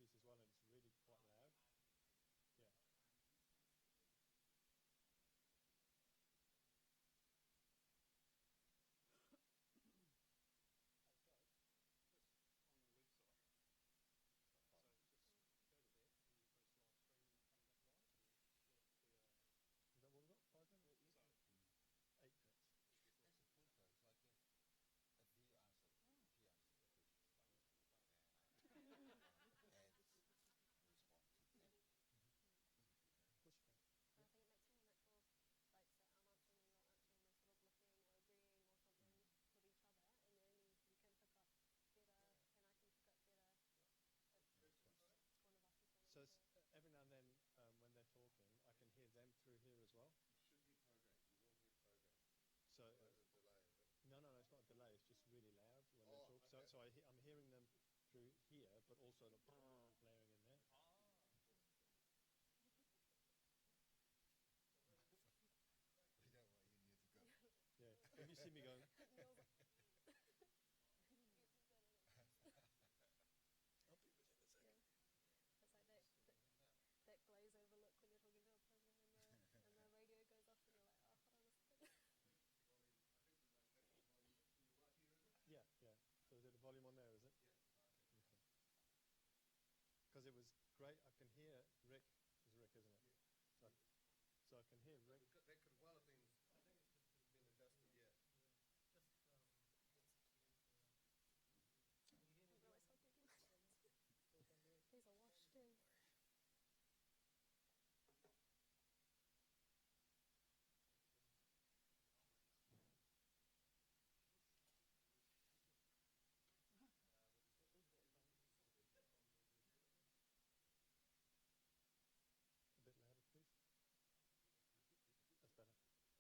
earpiece as well, and it's really quite loud. Yeah. Is that what we've got? 5 minutes? 8 minutes. That's a cool though. It's like if you answer the question, and respond to them. Push back. I think it makes it more natural, like, so I'm answering and you're answering, we're sort of looking or agreeing or something with each other, and then you can pick up better, and I can pick up better. One of us is going So to... every now and then, when they're talking, I can hear them through here as well. You should hear program. You will hear program. So there's a delay, is it? No, it's not a delay. It's just really loud when they talk. Okay. So I'm hearing them through here, but also the blaring in there. We don't want you near to go. Yeah. If you see me going, I'll be within a second. It's like that glaze over look when you're talking to a program and the radio goes off and you're like, oh, hold on a second. Yeah. So is it the volume on there, is it? Yeah. Okay. Because it was great. I can hear Rick. It's Rick, isn't it? Yeah. So I can hear Rick. That could well have been adjusted, yeah. I realised how big it is. These are washed in. A bit louder, please. That's better.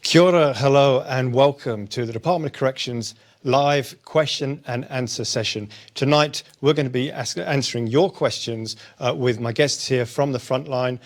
Kia ora, hello, and welcome to the Department of Corrections live question and answer session. Tonight, we're going to be answering your questions with my guests here from the front line.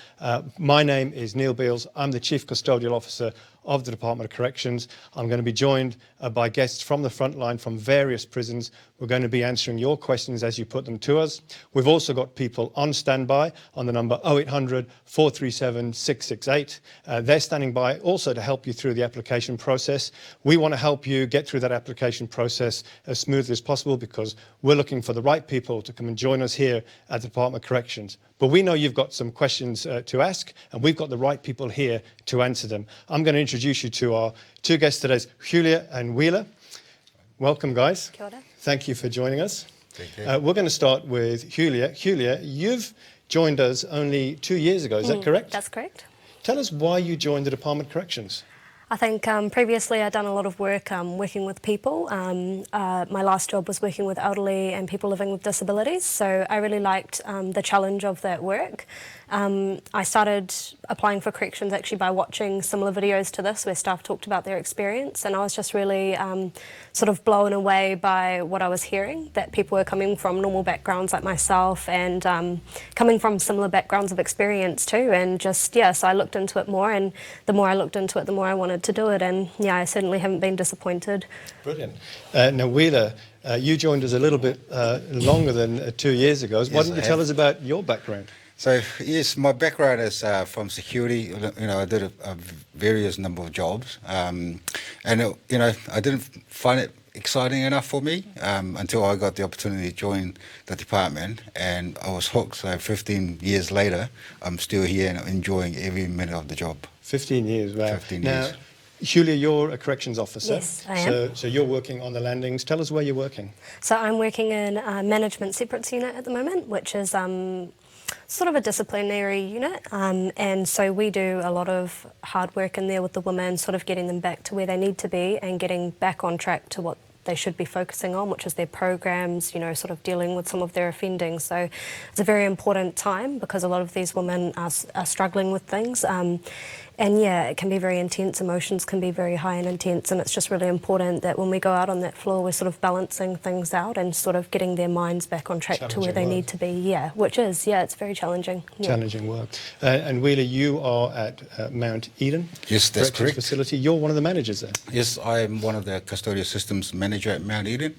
My name is Neil Beals. I'm the Chief Custodial Officer of the Department of Corrections. I'm going to be joined by guests from the front line from various prisons. We're going to be answering your questions as you put them to us. We've also got people on standby on the number 0800 437 668. They're standing by also to help you through the application process. We want to help you get through that application process as smoothly as possible because we're looking for the right people to come and join us here at the Department of Corrections. But we know you've got some questions to ask, and we've got the right people here to answer them. I'm going to introduce you to our two guests today, Julia and Wheeler. Welcome, guys. Kia ora. Thank you for joining us. Thank you. We're going to start with Julia. Julia, you've joined us only 2 years ago, is that correct? That's correct. Tell us why you joined the Department of Corrections. I think previously I'd done a lot of work working with people. My last job was working with elderly and people living with disabilities, so I really liked the challenge of that work. I started applying for corrections actually by watching similar videos to this where staff talked about their experience, and I was just really sort of blown away by what I was hearing, that people were coming from normal backgrounds like myself and coming from similar backgrounds of experience too, and just, yeah, so I looked into it more, and the more I looked into it, the more I wanted to do it, and yeah, I certainly haven't been disappointed. Brilliant. Now, Wheeler, you joined us a little bit longer than 2 years ago. Why don't you tell us about your background? So, yes, my background is from security. You know, I did a various number of jobs. And, you know, I didn't find it exciting enough for me until I got the opportunity to join the department, and I was hooked. So 15 years later, I'm still here and enjoying every minute of the job. 15 years, wow. 15 now, years. Julia, you're a corrections officer. Yes, I am. So you're working on the landings. Tell us where you're working. So I'm working in a management separates unit at the moment, which is sort of a disciplinary unit, and so we do a lot of hard work in there with the women, sort of getting them back to where they need to be and getting back on track to what they should be focusing on, which is their programs, you know, sort of dealing with some of their offending. So it's a very important time because a lot of these women are struggling with things. And yeah, it can be very intense, emotions can be very high and intense, and it's just really important that when we go out on that floor, we're sort of balancing things out and sort of getting their minds back on track to where they need to be. Yeah, which is, yeah, it's very challenging. Yeah. Challenging work. And Wheeler, you are at Mount Eden. Yes, that's correct. Facility. You're one of the managers there. Yes, I am one of the custodial systems manager at Mount Eden.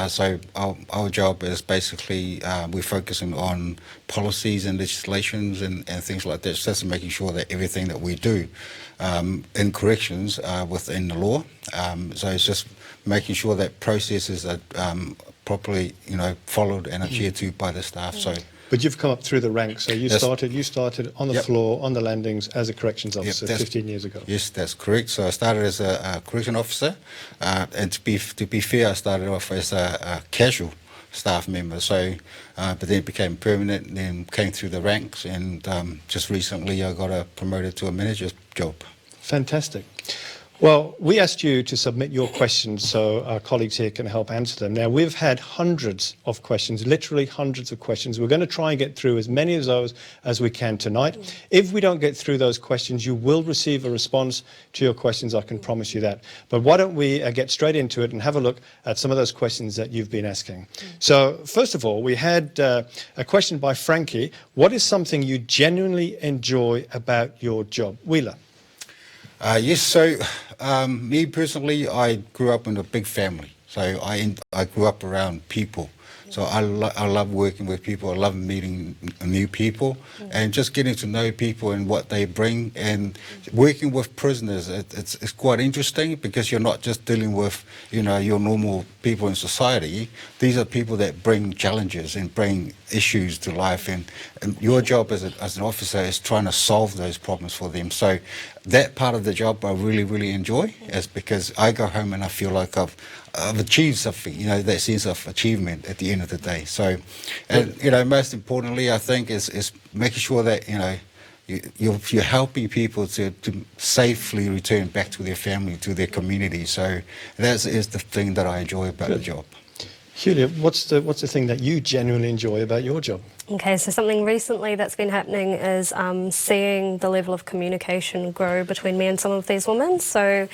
So our job is basically we're focusing on policies and legislations and things like that, just making sure that everything that we do in corrections within the law. So it's just making sure that processes are properly, you know, followed and adhered to by the staff. So. But you've come up through the ranks, so you started on the floor, on the landings as a corrections officer 15 years ago. Yes, that's correct. So I started as a correction officer, and to be fair, I started off as a casual staff member. So, but then it became permanent, and then came through the ranks, and just recently I got promoted to a manager's job. Fantastic. Well, we asked you to submit your questions so our colleagues here can help answer them. Now, we've had hundreds of questions, literally hundreds of questions. We're going to try and get through as many of those as we can tonight. If we don't get through those questions, you will receive a response to your questions, I can promise you that. But why don't we get straight into it and have a look at some of those questions that you've been asking. So, first of all, we had a question by Frankie. What is something you genuinely enjoy about your job? Wheeler. Yes, so me personally, I grew up in a big family. So I grew up around people. So I love working with people. I love meeting new people and just getting to know people and what they bring. And working with prisoners, it's quite interesting because you're not just dealing with, you know, your normal people in society. These are people that bring challenges and bring issues to life. And your job as an officer is trying to solve those problems for them. So that part of the job I really, really enjoy is because I go home and I feel like I've achieved something, you know, that sense of achievement at the end of the day. So, and, you know, most importantly, I think is making sure that, you know, you're helping people to safely return back to their family, to their community. So that is the thing that I enjoy about the job. Julia, what's the thing that you genuinely enjoy about your job? Okay, so something recently that's been happening is seeing the level of communication grow between me and some of these women. So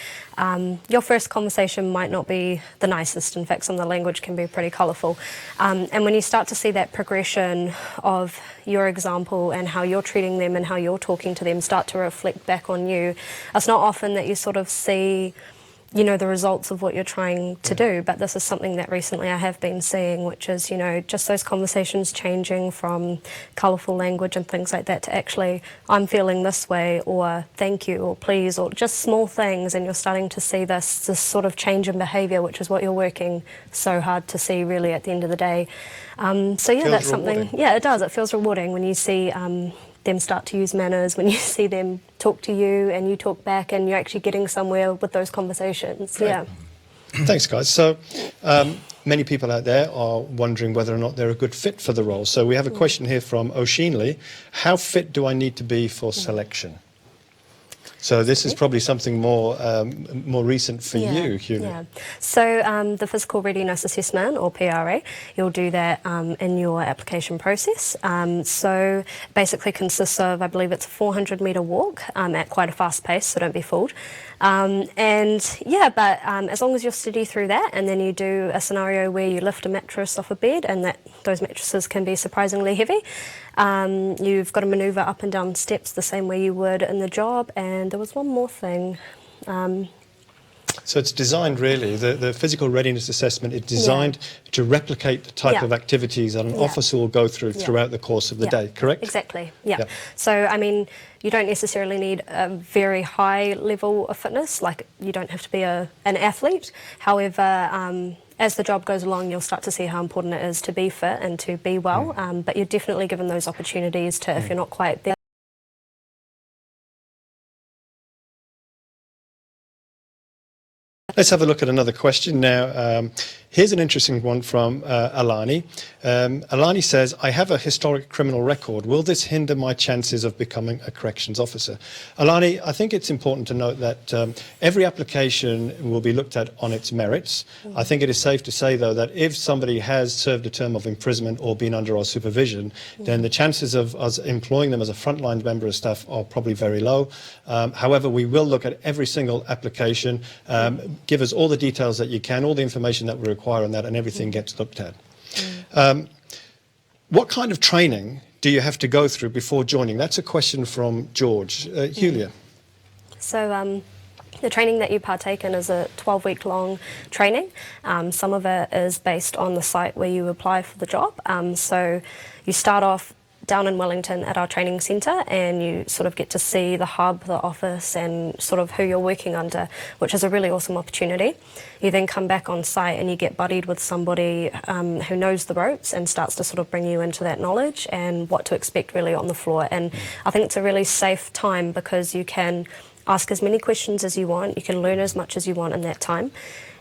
your first conversation might not be the nicest. In fact, some of the language can be pretty colourful. And when you start to see that progression of your example and how you're treating them and how you're talking to them start to reflect back on you, it's not often that you sort of see, you know, the results of what you're trying to do, but this is something that recently I have been seeing, which is, you know, just those conversations changing from colourful language and things like that to actually, I'm feeling this way, or thank you, or please, or just small things, and you're starting to see this sort of change in behaviour, which is what you're working so hard to see really at the end of the day. So yeah, Feels that's something, rewarding. yeah, it does, it feels rewarding when you see them start to use manners, when you see them talk to you and you talk back and you're actually getting somewhere with those conversations. Great. Yeah. Thanks, guys. So many people out there are wondering whether or not they're a good fit for the role. So we have a question here from O'Sheenley. How fit do I need to be for selection? So this is probably something more recent for you, Julia. Yeah. So the physical readiness assessment, or PRA, you'll do that in your application process. So basically consists of, I believe it's a 400-metre walk at quite a fast pace, so don't be fooled. And yeah, but as long as you're steady through that, and then you do a scenario where you lift a mattress off a bed, and that those mattresses can be surprisingly heavy. You've got to manoeuvre up and down steps the same way you would in the job, and there was one more thing. So it's designed really, the physical readiness assessment is designed to replicate the type of activities that an officer will go through throughout the course of the day, correct? Exactly, yeah. Yeah. So, I mean, you don't necessarily need a very high level of fitness, like you don't have to be an athlete. However, as the job goes along, you'll start to see how important it is to be fit and to be well, but you're definitely given those opportunities to, if you're not quite there. Let's have a look at another question now. Here's an interesting one from Alani. Alani says, I have a historic criminal record. Will this hinder my chances of becoming a corrections officer? Alani, I think it's important to note that every application will be looked at on its merits. I think it is safe to say, though, that if somebody has served a term of imprisonment or been under our supervision, then the chances of us employing them as a frontline member of staff are probably very low. However, we will look at every single application, give us all the details that you can, all the information that we require on that, and everything gets looked at. What kind of training do you have to go through before joining? That's a question from George. Julia. So the training that you partake in is a 12-week long training. Some of it is based on the site where you apply for the job. So you start off down in Wellington at our training centre, and you sort of get to see the hub, the office, and sort of who you're working under, which is a really awesome opportunity. You then come back on site and you get buddied with somebody who knows the ropes and starts to sort of bring you into that knowledge and what to expect really on the floor. And I think it's a really safe time because you can ask as many questions as you want, you can learn as much as you want in that time.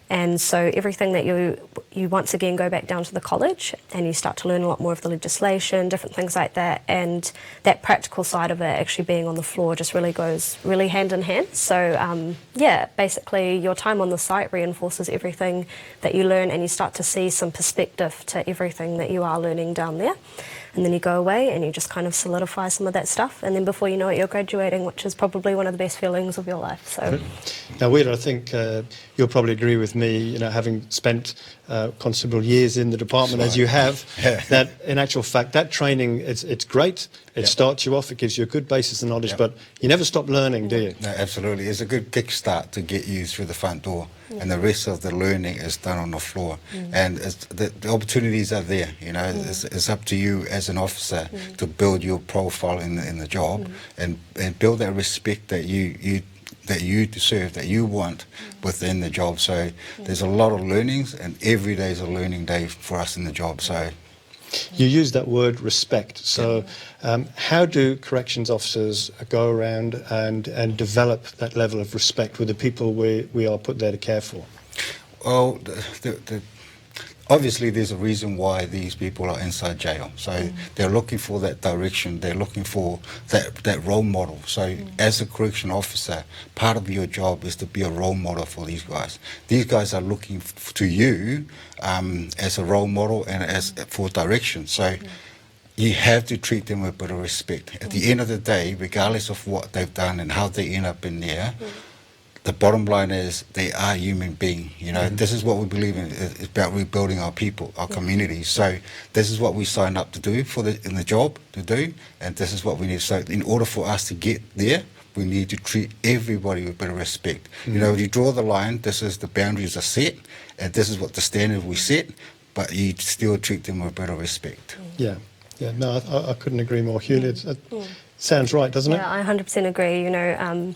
And so everything that you once again go back down to the college and you start to learn a lot more of the legislation, different things like that, and that practical side of it actually being on the floor just really goes really hand in hand. So yeah, basically your time on the site reinforces everything that you learn, and you start to see some perspective to everything that you are learning down there. And then you go away and you just kind of solidify some of that stuff, and then before you know it, you're graduating, which is probably one of the best feelings of your life. So now, Wheeler, I think you'll probably agree with me, you know, having spent considerable years in the department as you have, that in actual fact that training, it's great. It starts you off, it gives you a good basis of knowledge, but you never stop learning, do you? No, absolutely. It's a good kickstart to get you through the front door, and the rest of the learning is done on the floor. And the opportunities are there. You know, it's up to you as an officer to build your profile in the job, and build that respect that you deserve, that you want within the job. So there's a lot of learnings, and every day is a learning day for us in the job. So you use that word respect. So how do corrections officers go around and develop that level of respect with the people we are put there to care for? Well, obviously there's a reason why these people are inside jail. So they're looking for that direction. They're looking for that role model. So as a correction officer, part of your job is to be a role model for these guys. These guys are looking to you as a role model and as for direction. So you have to treat them with a bit of respect. At the end of the day, regardless of what they've done and how they end up in there, the bottom line is they are human being. You know, this is what we believe in. It's about rebuilding our people, our communities. So this is what we signed up to do in the job to do, and this is what we need. So in order for us to get there, we need to treat everybody with a bit of respect. You know, if you draw the line, this is the boundaries are set, and this is what the standard we set, but you still treat them with a bit of respect. Yeah, yeah. No, I couldn't agree more. Hewlett, it sounds right, doesn't it? Yeah, I 100% agree. You know,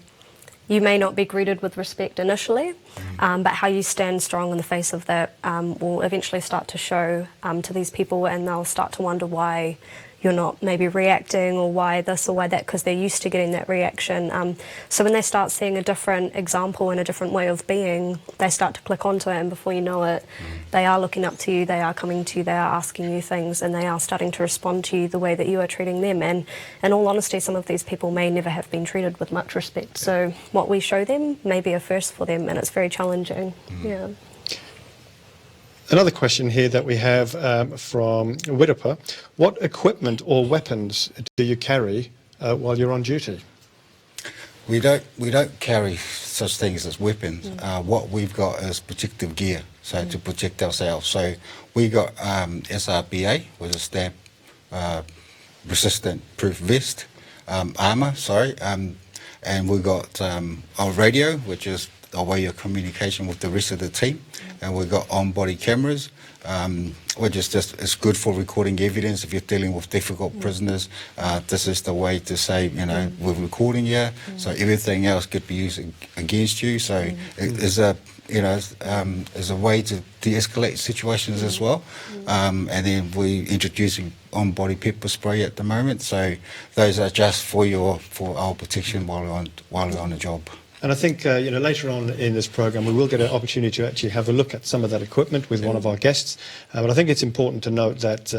you may not be greeted with respect initially, but how you stand strong in the face of that will eventually start to show to these people, and they'll start to wonder why you're not maybe reacting, or why this or why that, because they're used to getting that reaction. So when they start seeing a different example and a different way of being, they start to click onto it, and before you know it, they are looking up to you, they are coming to you, they are asking you things, and they are starting to respond to you the way that you are treating them. And in all honesty, some of these people may never have been treated with much respect. So what we show them may be a first for them, and it's very challenging. Yeah. Another question here that we have from Widapa. What equipment or weapons do you carry while you're on duty? We don't carry such things as weapons. What we've got is protective gear, so to protect ourselves. So we got SRBA, which is stab resistant proof vest, armor, and we got our radio, which is our way of communication with the rest of the team, and we've got on-body cameras, which is it's good for recording evidence if you're dealing with difficult prisoners. This is the way to say, you know, we're recording here, so everything else could be used against you. So it is a, you know, is a way to de-escalate situations as well. And then we're introducing on-body pepper spray at the moment. So those are just for our protection while we're on the job. And I think, you know, later on in this program, we will get an opportunity to actually have a look at some of that equipment with one of our guests. But I think it's important to note that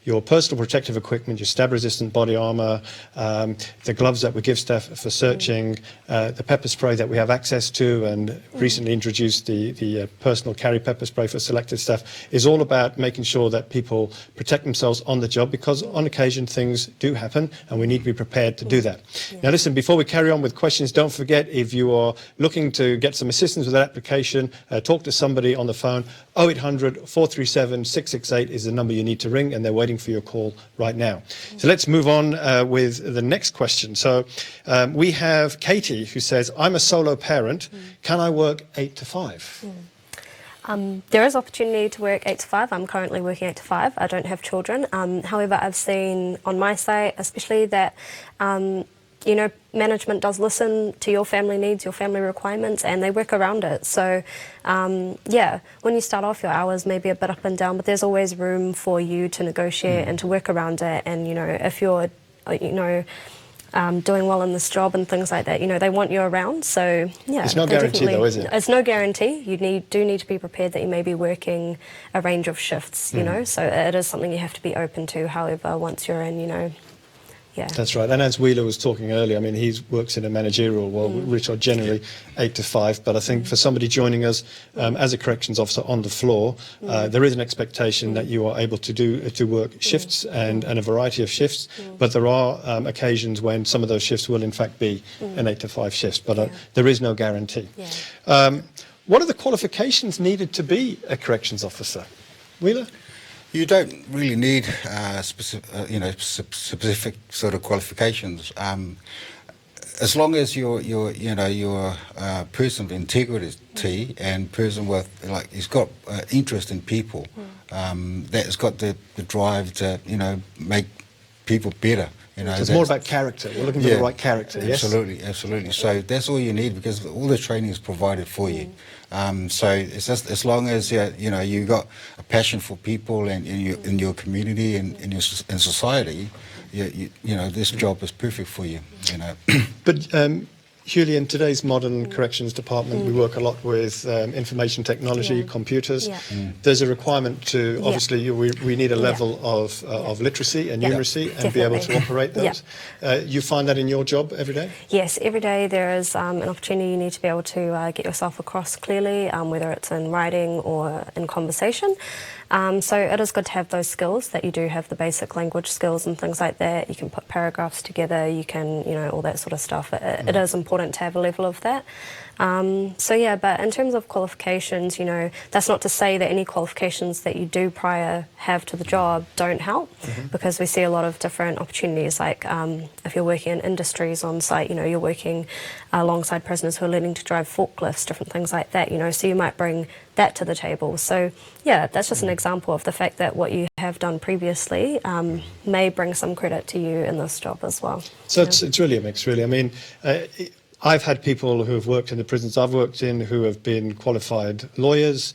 your personal protective equipment, your stab-resistant body armour, the gloves that we give staff for searching, the pepper spray that we have access to, and recently introduced the personal carry pepper spray for selected staff, is all about making sure that people protect themselves on the job, because on occasion things do happen, and we need to be prepared to do that. Now listen, before we carry on with questions, don't forget, if you are looking to get some assistance with that application, talk to somebody on the phone. 0800 437 668 is the number you need to ring, and they're waiting for your call right now. So let's move on with the next question. So we have Katie, who says, I'm a solo parent. Can I work 8 to 5? There is opportunity to work 8 to 5. I'm currently working 8 to 5. I don't have children. However, I've seen on my site, especially that you know, management does listen to your family needs, your family requirements, and they work around it. So, yeah, when you start off, your hours may be a bit up and down, but there's always room for you to negotiate and to work around it. And, you know, if you're, you know, doing well in this job and things like that, you know, they want you around. So, yeah. It's no guarantee though, is it? It's no guarantee. You do need to be prepared that you may be working a range of shifts, you know, so it is something you have to be open to. However, once you're in, you know, yeah. That's right. And as Wheeler was talking earlier, I mean, he works in a managerial role, which are generally 8 to 5. But I think for somebody joining us as a corrections officer on the floor, there is an expectation that you are able to work shifts and a variety of shifts. But there are occasions when some of those shifts will in fact be an 8 to 5 shifts. But there is no guarantee. What are the qualifications needed to be a corrections officer? Wheeler? You don't really need specific sort of qualifications. As long as you're a person of integrity and person with he's got interest in people, that's got the drive to make people better. You know, so it's more about character. We're looking for the right character. Absolutely, yes? Absolutely. So that's all you need, because all the training is provided for you. So it's just as long as you got a passion for people and in your community and in society, you know this job is perfect for you. You know. But Julie, in today's modern corrections department, we work a lot with information technology, Yeah. computers. Yeah. There's a requirement to, Yeah. obviously, we need a level of literacy and Yeah. numeracy and be able to Definitely. operate Yeah. those. You find that in your job every day? Yes, every day there is an opportunity. You need to be able to get yourself across clearly, whether it's in writing or in conversation. So it is good to have those skills, that you do have the basic language skills and things like that. You can put paragraphs together, you can, all that sort of stuff. It is important to have a level of that. So yeah, but in terms of qualifications, that's not to say that any qualifications that you do prior have to the job don't help, because we see a lot of different opportunities. Like if you're working in industries on site, you're working alongside prisoners who are learning to drive forklifts, different things like that, so you might bring that to the table. So yeah, that's just an example of the fact that what you have done previously may bring some credit to you in this job as well. So it's really a mix, really. I mean, I've had people who have worked in the prisons I've worked in who have been qualified lawyers,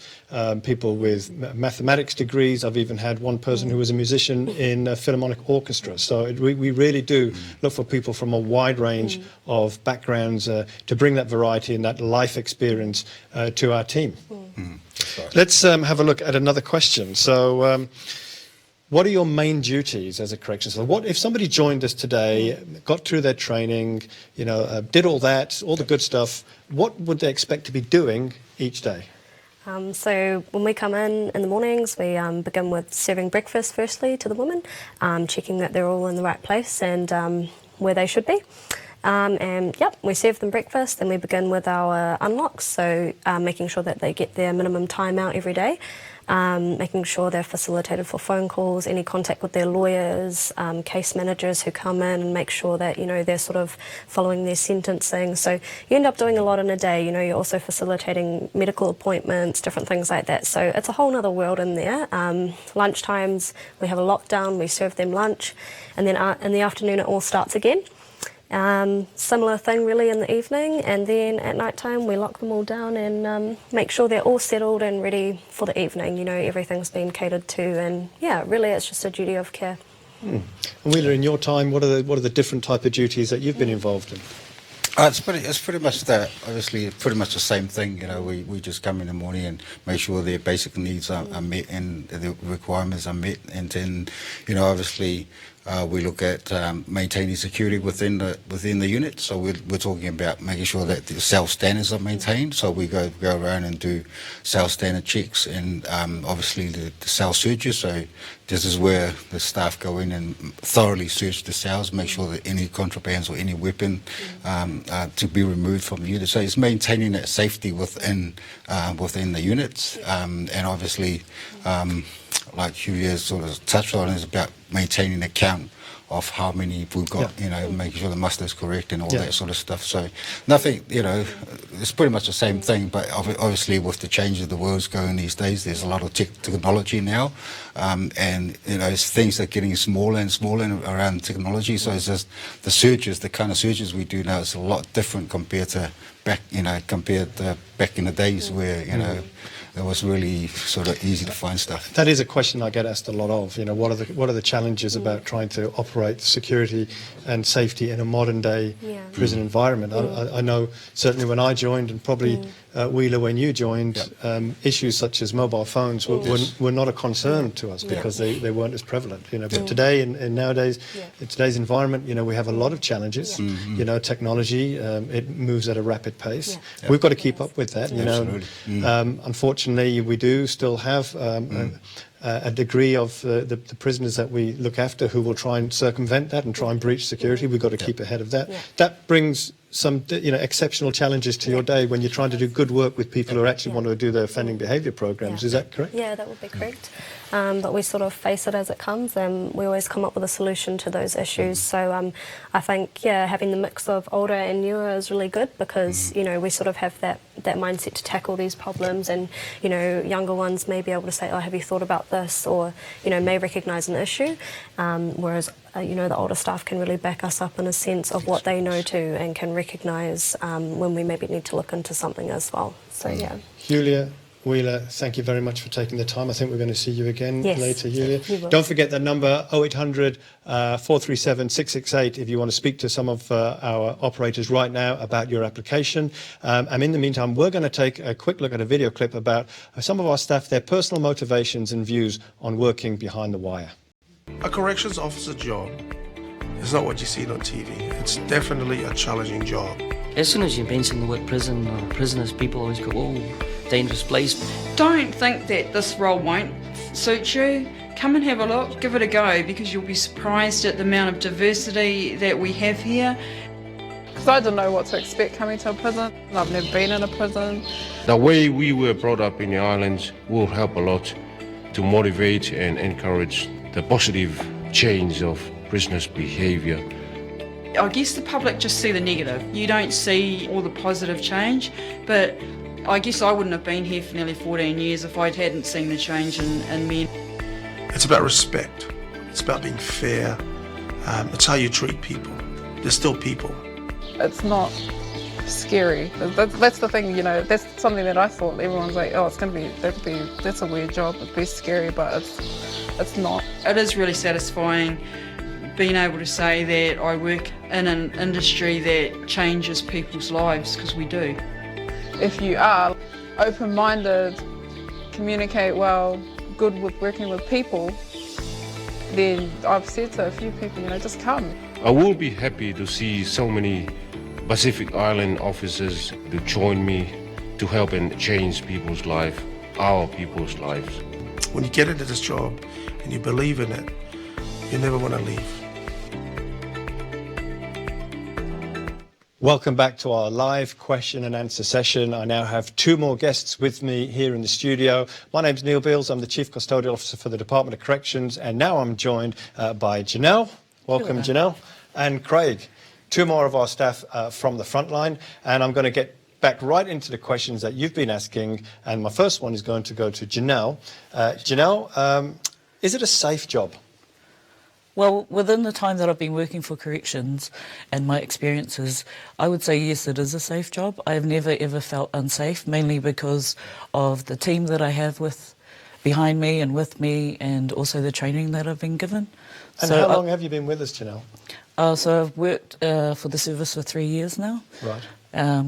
people with mathematics degrees. I've even had one person who was a musician in a philharmonic orchestra. So we really do look for people from a wide range of backgrounds to bring that variety and that life experience to our team. Let's have a look at another question. So what are your main duties as a corrections officer? What if somebody joined us today, got through their training, did all that, all the good stuff? What would they expect to be doing each day? So when we come in the mornings, we begin with serving breakfast firstly to the women, checking that they're all in the right place and where they should be. We serve them breakfast, then we begin with our unlocks, so making sure that they get their minimum time out every day, making sure they're facilitated for phone calls, any contact with their lawyers, case managers who come in and make sure that, they're sort of following their sentencing. So you end up doing a lot in a day, you're also facilitating medical appointments, different things like that. So it's a whole other world in there. Lunch times, we have a lockdown, we serve them lunch, and then in the afternoon it all starts again. Similar thing really in the evening, and then at night time we lock them all down and make sure they're all settled and ready for the evening. Everything's been catered to, and yeah, really it's just a duty of care. And Wheeler, in your time, what are the different type of duties that you've been involved in? It's pretty much that. Obviously, pretty much the same thing. We just come in the morning and make sure their basic needs are met and the requirements are met, and then, obviously, we look at maintaining security within the unit. So we're talking about making sure that the cell standards are maintained. So we go around and do cell standard checks and obviously the cell searches. So this is where the staff go in and thoroughly search the cells, make sure that any contrabands or any weapon to be removed from the unit. So it's maintaining that safety within the units, and obviously, like Julia sort of touched on, is about maintaining a count of how many we've got, making sure the muster is correct and all that sort of stuff. So nothing, it's pretty much the same thing, but obviously with the changes the world's going these days, there's a lot of technology now, and, it's things are getting smaller and smaller around technology, so it's just the kind of searches we do now is a lot different compared to back in the days where, it was really sort of easy to find stuff. That is a question I get asked a lot of. What are the challenges about trying to operate security and safety in a modern day prison environment? I know certainly when I joined, and probably Wheeler when you joined, issues such as mobile phones were not a concern to us because they weren't as prevalent. But today and nowadays, in today's environment, we have a lot of challenges. Technology it moves at a rapid pace. We've got to keep up with that. Unfortunately, we do still have a degree of the prisoners that we look after who will try and circumvent that and try and breach security. We've got to keep ahead of that. That brings some exceptional challenges to your day when you're trying to do good work with people who actually want to do their offending behaviour programs. Is that correct? Yeah, that would be correct. But we sort of face it as it comes, and we always come up with a solution to those issues. So I think, having the mix of older and newer is really good because, we sort of have that mindset to tackle these problems, and, younger ones may be able to say, oh, have you thought about this? Or, may recognise an issue, whereas, the older staff can really back us up in a sense of what they know too, and can recognise when we maybe need to look into something as well. So, Julia, Wheeler, thank you very much for taking the time. I think we're going to see you again Yes, later, Julia. we will. Don't forget that number, 0800 437 668, if you want to speak to some of our operators right now about your application. And in the meantime, we're going to take a quick look at a video clip about some of our staff, their personal motivations and views on working behind the wire. A corrections officer job is not what you see on TV. It's definitely a challenging job. As soon as you mention the word prison or prisoners, people always go, oh, dangerous place. Don't think that this role won't suit you. Come and have a look, give it a go, because you'll be surprised at the amount of diversity that we have here. Because I didn't know what to expect coming to a prison. I've never been in a prison. The way we were brought up in the islands will help a lot to motivate and encourage the positive change of prisoners' behaviour. I guess the public just see the negative. You don't see all the positive change, but I guess I wouldn't have been here for nearly 14 years if I hadn't seen the change in men. It's about respect. It's about being fair. It's how you treat people. They're still people. It's not scary. That's the thing, you know, that's something that I thought everyone's like, oh, it's going to be, that's a weird job, it'd be scary, but it's not. It is really satisfying being able to say that I work in an industry that changes people's lives, because we do. If you are open-minded, communicate well, good with working with people, then I've said to a few people, you know, just come. I will be happy to see so many Pacific Island officers to join me to help and change people's life, our people's lives. When you get into this job and you believe in it, you never want to leave. Welcome back to our live question and answer session. I now have two more guests with me here in the studio. My name's Neil Beals. I'm the Chief Custodial Officer for the Department of Corrections, and now I'm joined by Janelle. Welcome, Janelle. And Craig. Two more of our staff from the front line, and I'm going to get back right into the questions that you've been asking, and my first one is going to go to Janelle. Janelle, is it a safe job? Well, within the time that I've been working for corrections and my experiences, I would say yes, it is a safe job. I have never ever felt unsafe, mainly because of the team that I have behind me and with me, and also the training that I've been given. And how long have you been with us, Janelle? So I've worked for the service for 3 years now. Right.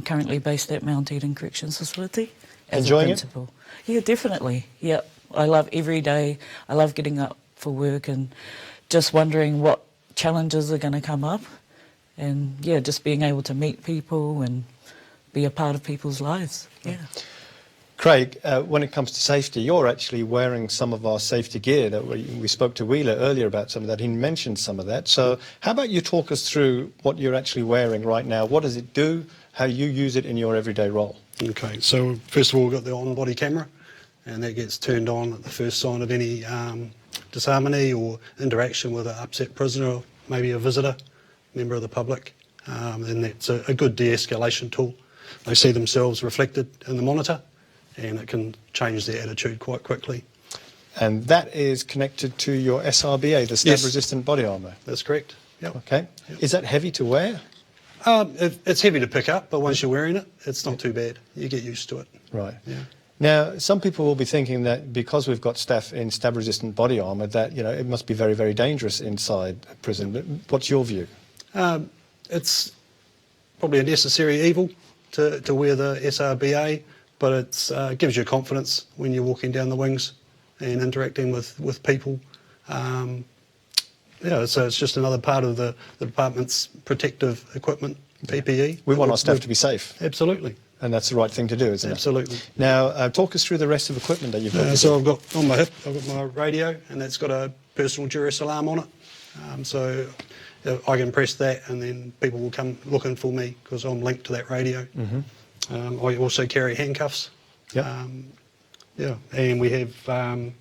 Currently based at Mount Eden Corrections Facility as Enjoying a principal. Yeah, definitely. Yeah, I love every day. I love getting up for work and just wondering what challenges are going to come up, and yeah, just being able to meet people and be a part of people's lives. Yeah. Craig, when it comes to safety, you're actually wearing some of our safety gear. That we spoke to Wheeler earlier about some of that. He mentioned some of that. So how about you talk us through what you're actually wearing right now? What does it do? How you use it in your everyday role? Okay, so first of all, we've got the on-body camera, and that gets turned on at the first sign of any disharmony or interaction with an upset prisoner, or maybe a visitor, member of the public, and that's a good de-escalation tool. They see themselves reflected in the monitor, and it can change their attitude quite quickly. And that is connected to your SRBA, the stab-resistant body armour? That's correct. Yep. Okay. Yep. Is that heavy to wear? It's heavy to pick up, but once you're wearing it, it's not too bad. You get used to it. Right. Yeah. Now, some people will be thinking that because we've got staff in stab-resistant body armour, that it must be very, very dangerous inside a prison. What's your view? It's probably a necessary evil to wear the SRBA, but it gives you confidence when you're walking down the wings and interacting with people. So it's just another part of the department's protective equipment, PPE. We want our staff to be safe. Absolutely. And that's the right thing to do, isn't it? Absolutely. Now, talk us through the rest of the equipment that you've got. So I've got on my hip, I've got my radio, and that's got a personal Duress alarm on it. So I can press that, and then people will come looking for me because I'm linked to that radio. Mm-hmm. I also carry handcuffs. Yep. And we have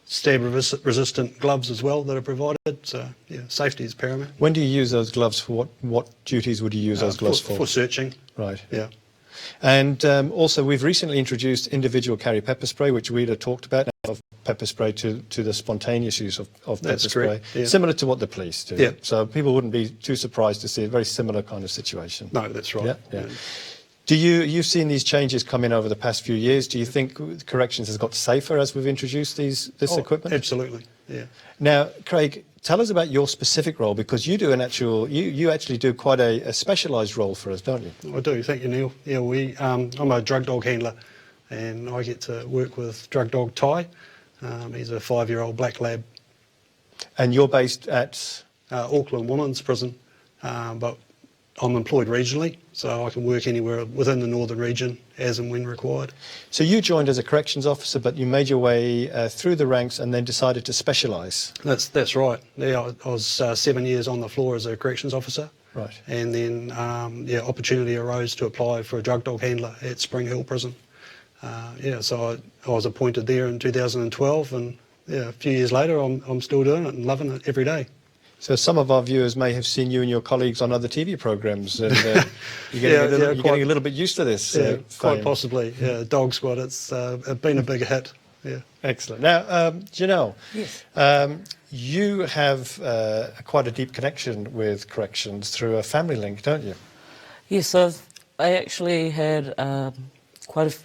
stab-resistant gloves as well that are provided. So yeah, safety is paramount. When do you use those gloves for? What duties would you use those gloves for? For searching. Right. Yeah. And also, we've recently introduced individual carry pepper spray, which we'd have talked about, of pepper spray to the spontaneous use of pepper spray, yeah. Similar to what the police do. Yeah. So people wouldn't be too surprised to see a very similar kind of situation. No, that's right. Yeah. You've seen these changes come in over the past few years. Do you think corrections has got safer as we've introduced this equipment? Absolutely, yeah. Now, Craig, tell us about your specific role, because you do you actually do quite a specialised role for us, don't you? I do, thank you, Neil. Yeah, I'm a drug dog handler, and I get to work with drug dog Ty. He's a 5-year-old black lab. And you're based at? Auckland Women's Prison, but I'm employed regionally, so I can work anywhere within the northern region as and when required. So you joined as a corrections officer, but you made your way through the ranks and then decided to specialise. That's right. Yeah, I was 7 years on the floor as a corrections officer. Right. And then, opportunity arose to apply for a drug dog handler at Spring Hill Prison. So I was appointed there in 2012, and a few years later, I'm still doing it and loving it every day. So some of our viewers may have seen you and your colleagues on other TV programmes, and you're getting a little bit used to this. Quite possibly. Yeah, Dog Squad, it's been a big hit. Yeah. Excellent. Now, Janelle, Yes. you have quite a deep connection with corrections through a family link, don't you? Yes, I actually had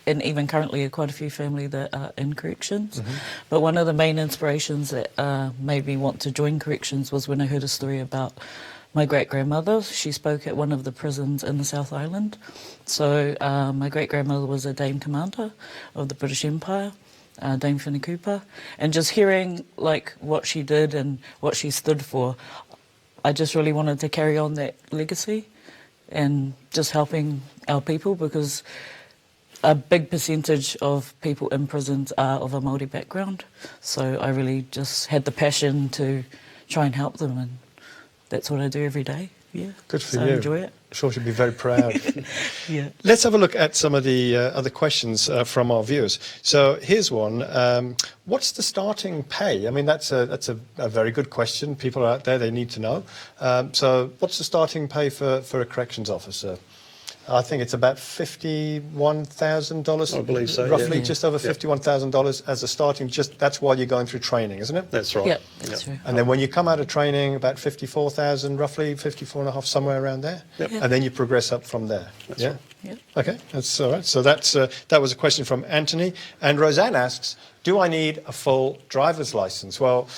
and even currently quite a few family that are in corrections. Mm-hmm. But one of the main inspirations that made me want to join corrections was when I heard a story about my great-grandmother. She spoke at one of the prisons in the South Island. So my great-grandmother was a Dame Commander of the British Empire, Dame Whenikupa, and just hearing like what she did and what she stood for, I just really wanted to carry on that legacy and just helping our people, because a big percentage of people in prisons are of a Maori background. So I really just had the passion to try and help them, and that's what I do every day. Yeah. Good for so you. I enjoy it. I'm sure she'll be very proud. Yeah. Let's have a look at some of the other questions from our viewers. So here's one. What's the starting pay? I mean, that's a very good question. People out there, they need to know. So what's the starting pay for a corrections officer? I think it's about $51,000. I believe so, roughly, yeah. just over $51,000 as a starting. That's while you're going through training, isn't it? That's right. Yeah, that's true. And then when you come out of training, about 54,000, roughly 54.5, somewhere around there. Yep. Yeah. And then you progress up from there. That's yeah. right. Yeah. Okay, that's all right. So that was a question from Anthony. And Roseanne asks, do I need a full driver's license? Well,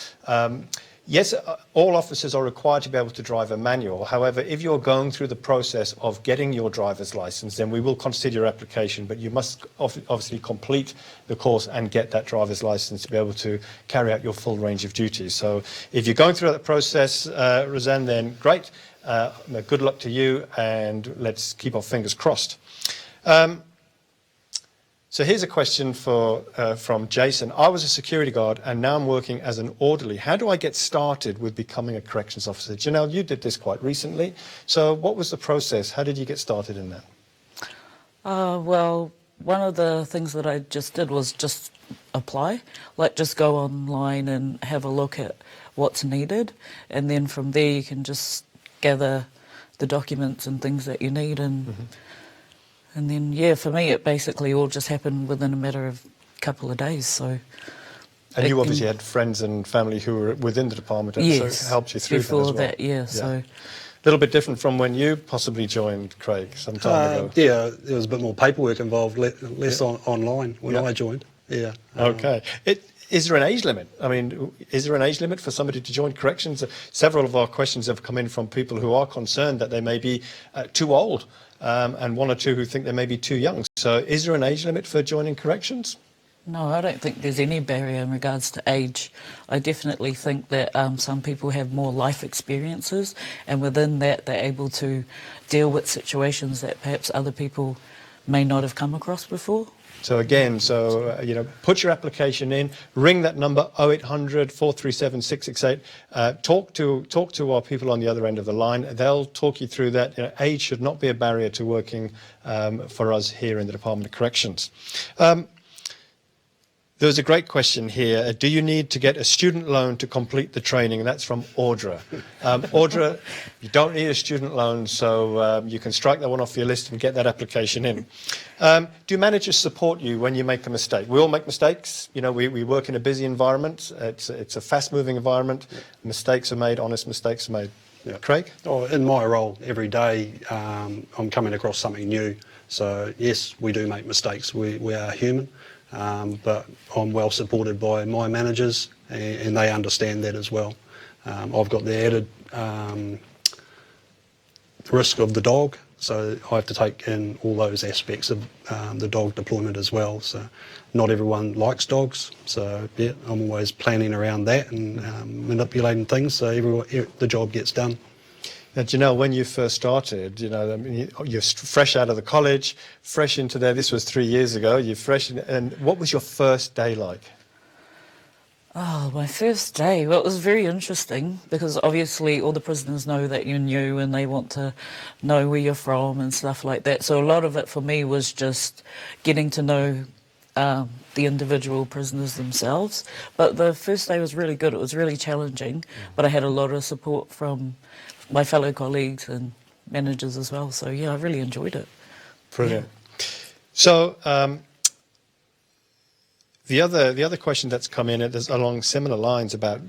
yes, all officers are required to be able to drive a manual. However, if you're going through the process of getting your driver's license, then we will consider your application, but you must obviously complete the course and get that driver's license to be able to carry out your full range of duties. So if you're going through that process, Roseanne, then great. Good luck to you, and let's keep our fingers crossed. So here's a question from Jason. I was a security guard and now I'm working as an orderly. How do I get started with becoming a corrections officer? Janelle, you did this quite recently. So what was the process? How did you get started in that? Well, one of the things that I just did was just apply, like just go online and have a look at what's needed. And then from there you can just gather the documents and things that you need, and and then, yeah, for me, it basically all just happened within a matter of a couple of days. So, and you obviously had friends and family who were within the department, and yes, so it helped you through before that as well. that, yeah. So, a little bit different from when you possibly joined, Craig, some time ago. Yeah, there was a bit more paperwork involved, less online when I joined. Yeah. Okay. Is there an age limit? I mean, is there an age limit for somebody to join corrections? Several of our questions have come in from people who are concerned that they may be too old, and one or two who think they may be too young. So is there an age limit for joining corrections? no, I don't think there's any barrier in regards to age. I definitely think that some people have more life experiences, and within that they're able to deal with situations that perhaps other people may not have come across before. So again, put your application in, ring that number 0800 437 668. Talk to our people on the other end of the line. They'll talk you through that. Age should not be a barrier to working for us here in the Department of Corrections. There's a great question here. Do you need to get a student loan to complete the training? And that's from Audra. Audra, you don't need a student loan, so you can strike that one off your list and get that application in. Do managers support you when you make a mistake? We all make mistakes. You know, we work in a busy environment. It's a fast-moving environment. Mistakes are made, honest mistakes are made. Yeah. Craig? In my role every day, I'm coming across something new So yes, we do make mistakes. We are human, but I'm well supported by my managers, and they understand that as well. I've got the added risk of the dog, so I have to take in all those aspects of the dog deployment as well. So not everyone likes dogs, so yeah, I'm always planning around that and manipulating things so the job gets done. Now, Janelle, when you first started, I mean, you're fresh out of the college, fresh into there. This was 3 years ago. You're fresh, and what was your first day like? Oh, my first day. Well, it was very interesting because obviously all the prisoners know that you're new and they want to know where you're from and stuff like that. So a lot of it for me was just getting to know the individual prisoners themselves. But the first day was really good. It was really challenging, but I had a lot of support from my fellow colleagues and managers as well. So yeah, I really enjoyed it. Brilliant. Yeah. So the other question that's come in is along similar lines about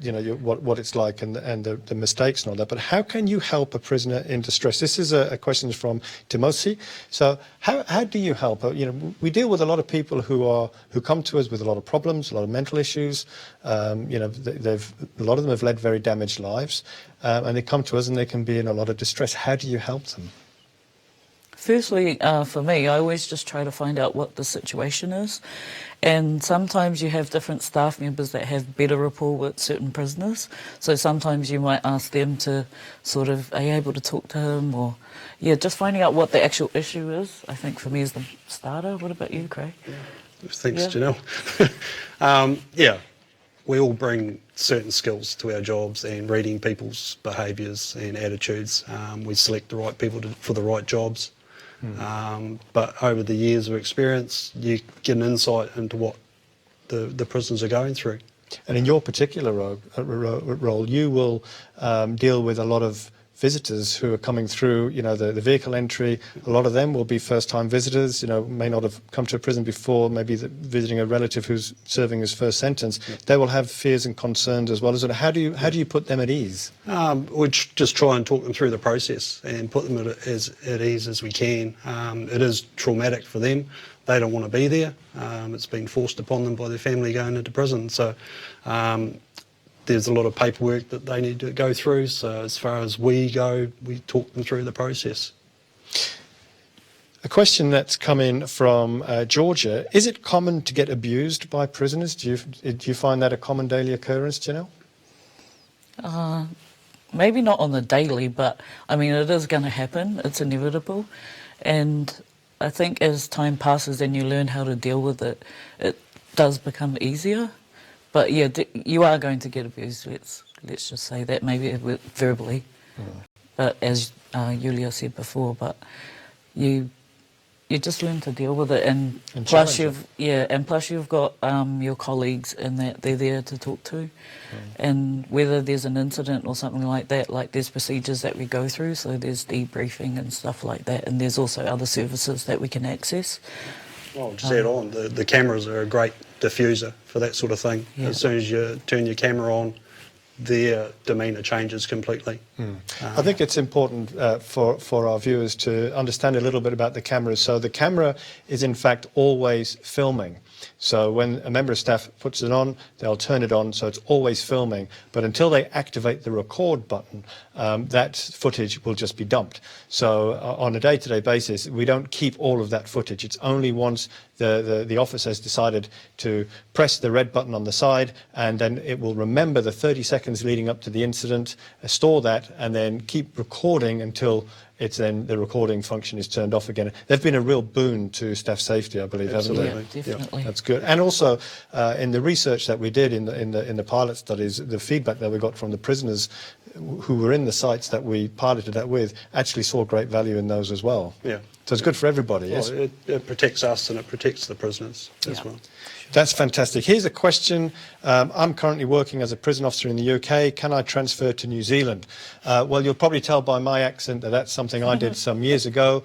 what it's like and the mistakes and all that. But how can you help a prisoner in distress? This is a question from Timosi. So how do you help? We deal with a lot of people who come to us with a lot of problems, a lot of mental issues. A lot of them have led very damaged lives, and they come to us and they can be in a lot of distress. How do you help them? Firstly, for me, I always just try to find out what the situation is. And sometimes you have different staff members that have better rapport with certain prisoners. So sometimes you might ask them to sort of, are you able to talk to him? Or, yeah, just finding out what the actual issue is, I think for me is the starter. What about you, Craig? Yeah. Thanks, Janelle. Yeah, we all bring certain skills to our jobs, and reading people's behaviours and attitudes. We select the right people for the right jobs. But over the years of experience, you get an insight into what the prisoners are going through. And in your particular role, you will deal with a lot of visitors who are coming through, the vehicle entry. A lot of them will be first-time visitors, may not have come to a prison before, maybe visiting a relative who's serving his first sentence. Yeah. They will have fears and concerns as well. How do you put them at ease? We just try and talk them through the process and put them at ease as we can. It is traumatic for them. They don't want to be there. It's been forced upon them by their family going into prison. So there's a lot of paperwork that they need to go through. So as far as we go, we talk them through the process. A question that's come in from Georgia. Is it common to get abused by prisoners? Do you find that a common daily occurrence, Janelle? Maybe not on the daily, but I mean, it is going to happen. It's inevitable. And I think as time passes and you learn how to deal with it, it does become easier. But yeah, you are going to get abused, let's just say that, maybe verbally. But as Julia said before, but you just learn to deal with it, and plus you've got your colleagues and that they're there to talk to, and whether there's an incident or something like that, like there's procedures that we go through, so there's debriefing and stuff like that, and there's also other services that we can access. Well, just add on, the cameras are a great diffuser for that sort of thing. Yeah. As soon as you turn your camera on, their demeanour changes completely. I think it's important for our viewers to understand a little bit about the cameras. So the camera is in fact always filming. So when a member of staff puts it on, they'll turn it on, so it's always filming. But until they activate the record button, that footage will just be dumped. So on a day-to-day basis, we don't keep all of that footage. It's only once the office has decided to press the red button on the side, and then it will remember the 30 seconds leading up to the incident, store that, and then keep recording until the recording function is turned off again. They've been a real boon to staff safety, I believe, Absolutely. haven't they? Yeah, definitely. That's good. And also, in the research that we did in the pilot studies, the feedback that we got from the prisoners who were in the sites that we piloted that with actually saw great value in those as well. Yeah. So it's good for everybody. Well, it protects us and it protects the prisoners as well. That's fantastic. Here's a question. I'm currently working as a prison officer in the UK. Can I transfer to New Zealand? Well, you'll probably tell by my accent that that's something I did some years ago.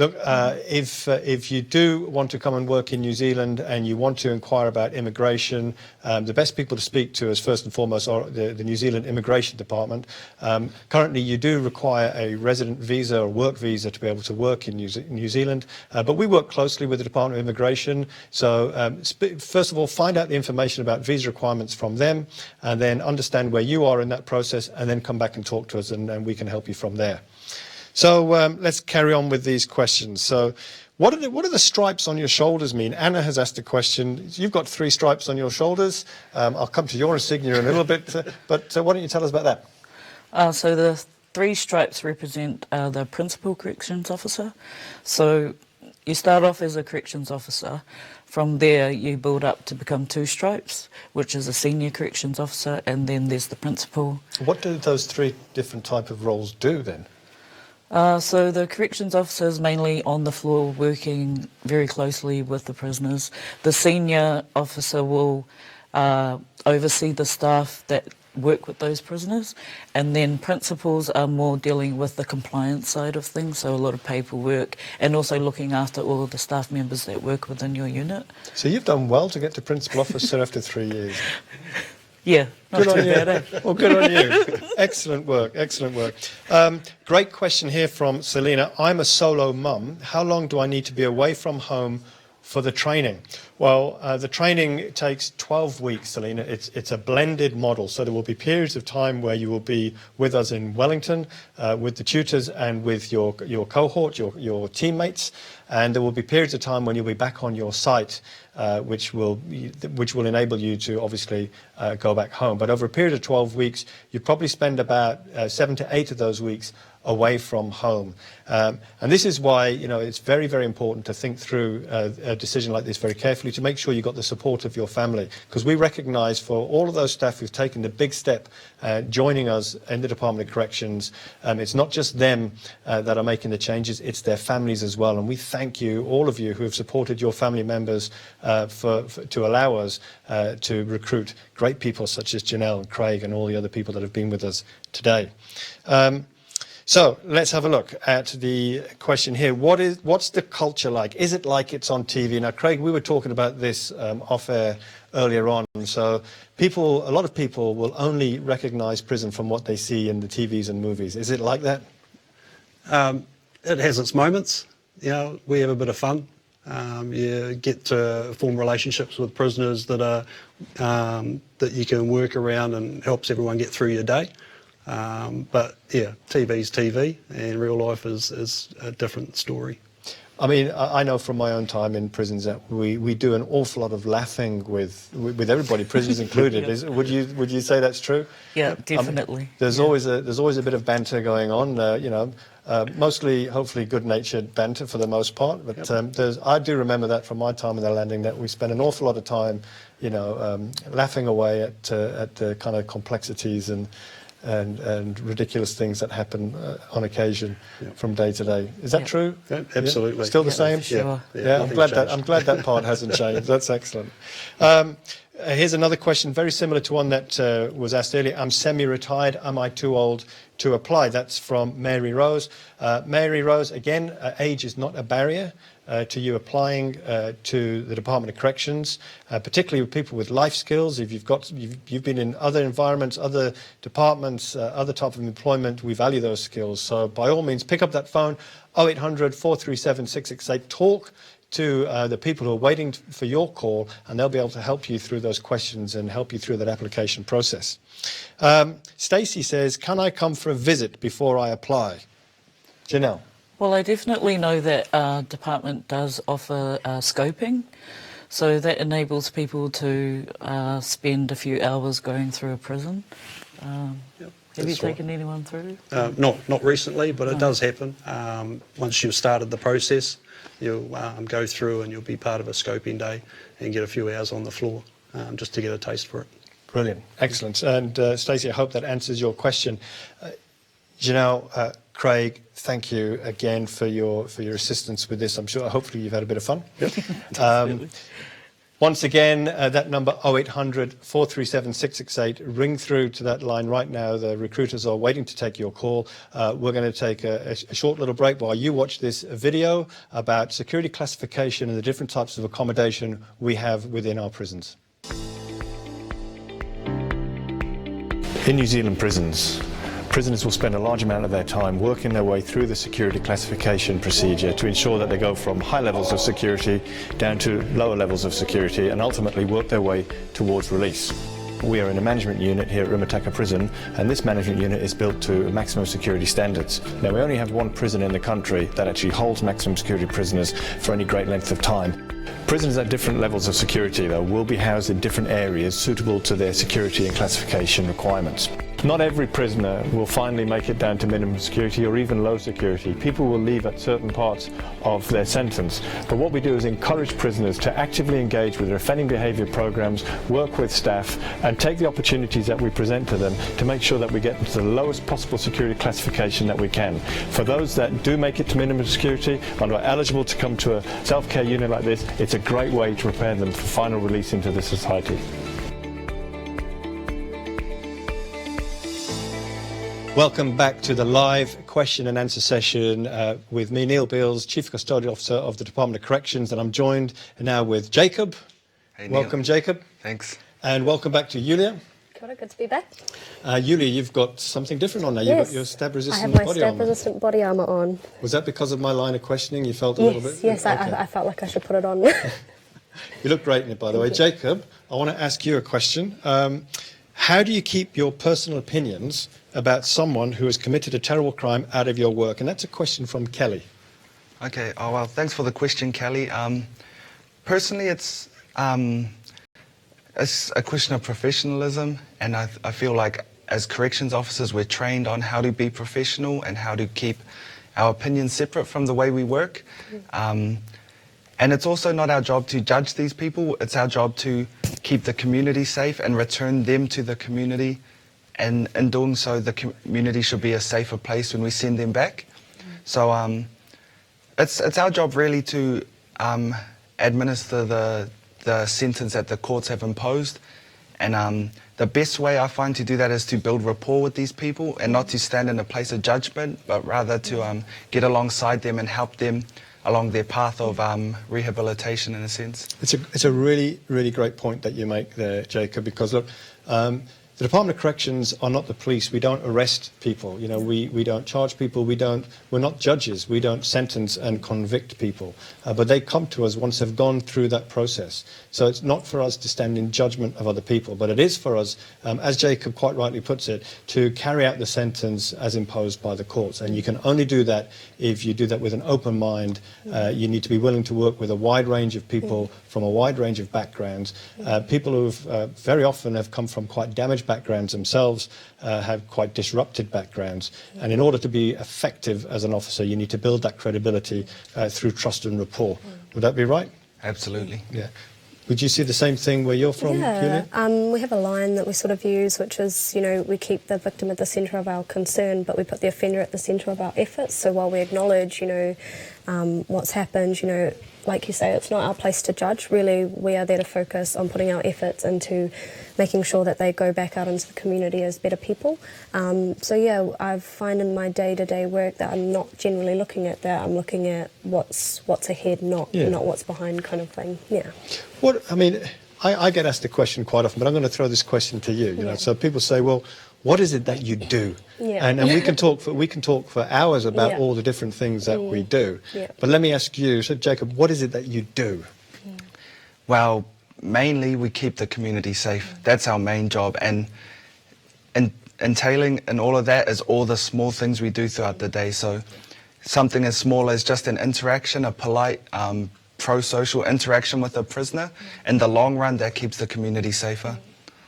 Look, if you do want to come and work in New Zealand and you want to inquire about immigration, the best people to speak to is first and foremost are the New Zealand Immigration Department. Currently, you do require a resident visa or work visa to be able to work in New Zealand, but we work closely with the Department of Immigration. So first of all, find out the information about visa requirements from them, and then understand where you are in that process, and then come back and talk to us, and we can help you from there. So let's carry on with these questions. So what do the stripes on your shoulders mean? Anna has asked a question. You've got 3 stripes on your shoulders. I'll come to your insignia in a little bit, but why don't you tell us about that? So the 3 stripes represent the Principal Corrections Officer. So you start off as a Corrections Officer. From there, you build up to become 2 stripes, which is a Senior Corrections Officer, and then there's the Principal. What do those 3 different type of roles do then? So the corrections officer is mainly on the floor working very closely with the prisoners. The senior officer will oversee the staff that work with those prisoners, and then principals are more dealing with the compliance side of things, so a lot of paperwork and also looking after all of the staff members that work within your unit. So you've done well to get to principal officer after 3 years. Yeah, not Good too on you. bad, eh? Well, good on you. Excellent work, excellent work. Great question here from Selena. I'm a solo mum. How long do I need to be away from home for the training? Well, the training takes 12 weeks, Selena. It's a blended model, so there will be periods of time where you will be with us in Wellington, with the tutors and with your cohort, your teammates, and there will be periods of time when you'll be back on your site, which will enable you to obviously go back home. But over a period of 12 weeks, you probably spend about 7 to 8 of those weeks away from home. And this is why, it's very, very important to think through a decision like this very carefully, to make sure you've got the support of your family. Because we recognise for all of those staff who've taken the big step joining us in the Department of Corrections, it's not just them that are making the changes, it's their families as well. And we thank you, all of you who have supported your family members to allow us to recruit great people such as Janelle and Craig and all the other people that have been with us today. So let's have a look at the question here. What's the culture like? Is it like it's on TV? Now, Craig, we were talking about this off air earlier on. So a lot of people will only recognise prison from what they see in the TVs and movies. Is it like that? It has its moments. We have a bit of fun. You get to form relationships with prisoners that you can work around and helps everyone get through your day. But yeah, TV's TV, and real life is a different story. I mean, I know from my own time in prisons that we do an awful lot of laughing with everybody, prisoners included. Yeah. Would you say that's true? Yeah, definitely. There's always a bit of banter going on. Mostly, hopefully, good-natured banter for the most part. But I do remember that from my time in the landing, that we spent an awful lot of time, laughing away at the kind of complexities and ridiculous things that happen on occasion from day to day. Is that true? Yeah, absolutely. Yeah? Still the same? For sure. Yeah, I'm glad that part hasn't changed. That's excellent. Here's another question, very similar to one that was asked earlier. I'm semi-retired. Am I too old to apply? That's from Mary Rose. Mary Rose, again, age is not a barrier to you applying to the Department of Corrections, particularly with people with life skills. If you've been in other environments, other departments, other type of employment, we value those skills. So by all means, pick up that phone, 0800 437 668. Talk to the people who are waiting for your call, and they'll be able to help you through those questions and help you through that application process. Stacey says, can I come for a visit before I apply? Janelle. Well, I definitely know that our department does offer scoping, so that enables people to spend a few hours going through a prison. Have you taken anyone through? Not recently, but it does happen. Once you've started the process, you'll go through and you'll be part of a scoping day and get a few hours on the floor just to get a taste for it. Brilliant, excellent. And Stacey, I hope that answers your question. Janelle, Craig, thank you again for your assistance with this. I'm sure, hopefully, you've had a bit of fun. Yep. Once again, that number 0800 437 668. Ring through to that line right now. The recruiters are waiting to take your call. We're going to take a short little break while you watch this video about security classification and the different types of accommodation we have within our prisons. In New Zealand prisons, prisoners will spend a large amount of their time working their way through the security classification procedure to ensure that they go from high levels of security down to lower levels of security and ultimately work their way towards release. We are in a management unit here at Rimataka Prison, and this management unit is built to maximum security standards. Now, we only have one prison in the country that actually holds maximum security prisoners for any great length of time. Prisoners at different levels of security, though, will be housed in different areas suitable to their security and classification requirements. Not every prisoner will finally make it down to minimum security or even low security. People will leave at certain parts of their sentence. But what we do is encourage prisoners to actively engage with their offending behaviour programs, work with staff, and take the opportunities that we present to them to make sure that we get them to the lowest possible security classification that we can. For those that do make it to minimum security and are eligible to come to a self-care unit like this, it's a great way to prepare them for final release into the society. Welcome back to the live question and answer session with me, Neil Beals, Chief Custodial Officer of the Department of Corrections, and I'm joined now with Jacob. Hey, Neil. Welcome, Jacob. Thanks. And welcome back to Yulia. Good to be back. Yulia, you've got something different on now. Yes, You've got your stab-resistant I have my body armour. stab-resistant body armour on. Was that because of my line of questioning? You felt a little bit? Yes, Okay. I felt like I should put it on. You look great in it, by the way. Jacob, I want to ask you a question. How do you keep your personal opinions about someone who has committed a terrible crime out of your work? And that's a question from Kelly. Okay. Oh, well, thanks for the question, Kelly. Personally, it's a question of professionalism, and I feel like as corrections officers, we're trained on how to be professional and how to keep our opinions separate from the way we work. And it's also not our job to judge these people. It's our job to keep the community safe and return them to the community. And in doing so, the community should be a safer place when we send them back. So it's our job really to administer the sentence that the courts have imposed. And the best way I find to do that is to build rapport with these people and not to stand in a place of judgment, but rather to get alongside them and help them along their path of rehabilitation, in a sense. It's a really, really great point that you make there, Jacob, because look, the Department of Corrections are not the police. We don't arrest people. You know, we don't charge people. We're not judges. We don't sentence and convict people. But they come to us once they've gone through that process. So it's not for us to stand in judgment of other people, but it is for us, as Jacob quite rightly puts it, to carry out the sentence as imposed by the courts. And you can only do that if you do that with an open mind. You need to be willing to work with a wide range of people from a wide range of backgrounds. People who very often have come from quite damaged backgrounds themselves, have quite disrupted backgrounds. And in order to be effective as an officer, you need to build that credibility through trust and rapport. Would that be right? Absolutely. Yeah. Would you see the same thing where you're from, Julia? We have a line that we sort of use, which is, you know, we keep the victim at the centre of our concern, but we put the offender at the centre of our efforts. So while we acknowledge, you know, what's happened, you know, like you say, it's not our place to judge. Really, we are there to focus on putting our efforts into making sure that they go back out into the community as better people. So yeah, I find in my day-to-day work that I'm not generally looking at that. I'm looking at what's ahead, not what's behind, kind of thing. Yeah. I get asked the question quite often, but I'm going to throw this question to you. You know, so people say, well, what is it that you do? Yeah. And we can talk for hours about all the different things that we do. Yeah. But let me ask you, so Jacob, what is it that you do? Well, mainly we keep the community safe. That's our main job, and entailing in all of that is all the small things we do throughout the day. So something as small as just an interaction, a polite, pro-social interaction with a prisoner, in the long run, that keeps the community safer.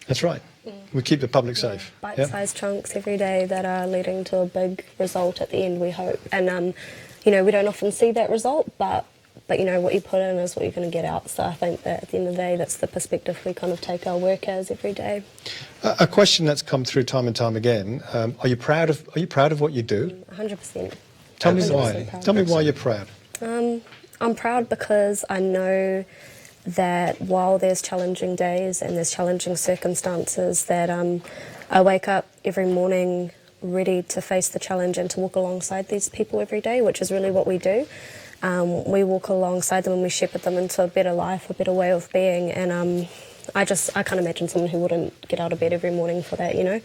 That's right. We keep the public safe. Bite-sized chunks every day that are leading to a big result at the end, we hope. And, you know, we don't often see that result, but you know, what you put in is what you're going to get out. So I think that at the end of the day, that's the perspective we kind of take our work as every day. A question that's come through time and time again, are you proud of what you do? 100%. Tell me why. Tell me why you're proud. I'm proud because I know that while there's challenging days and there's challenging circumstances, that I wake up every morning ready to face the challenge and to walk alongside these people every day, which is really what we do. We walk alongside them and we shepherd them into a better life, a better way of being, and I can't imagine someone who wouldn't get out of bed every morning for that, you know.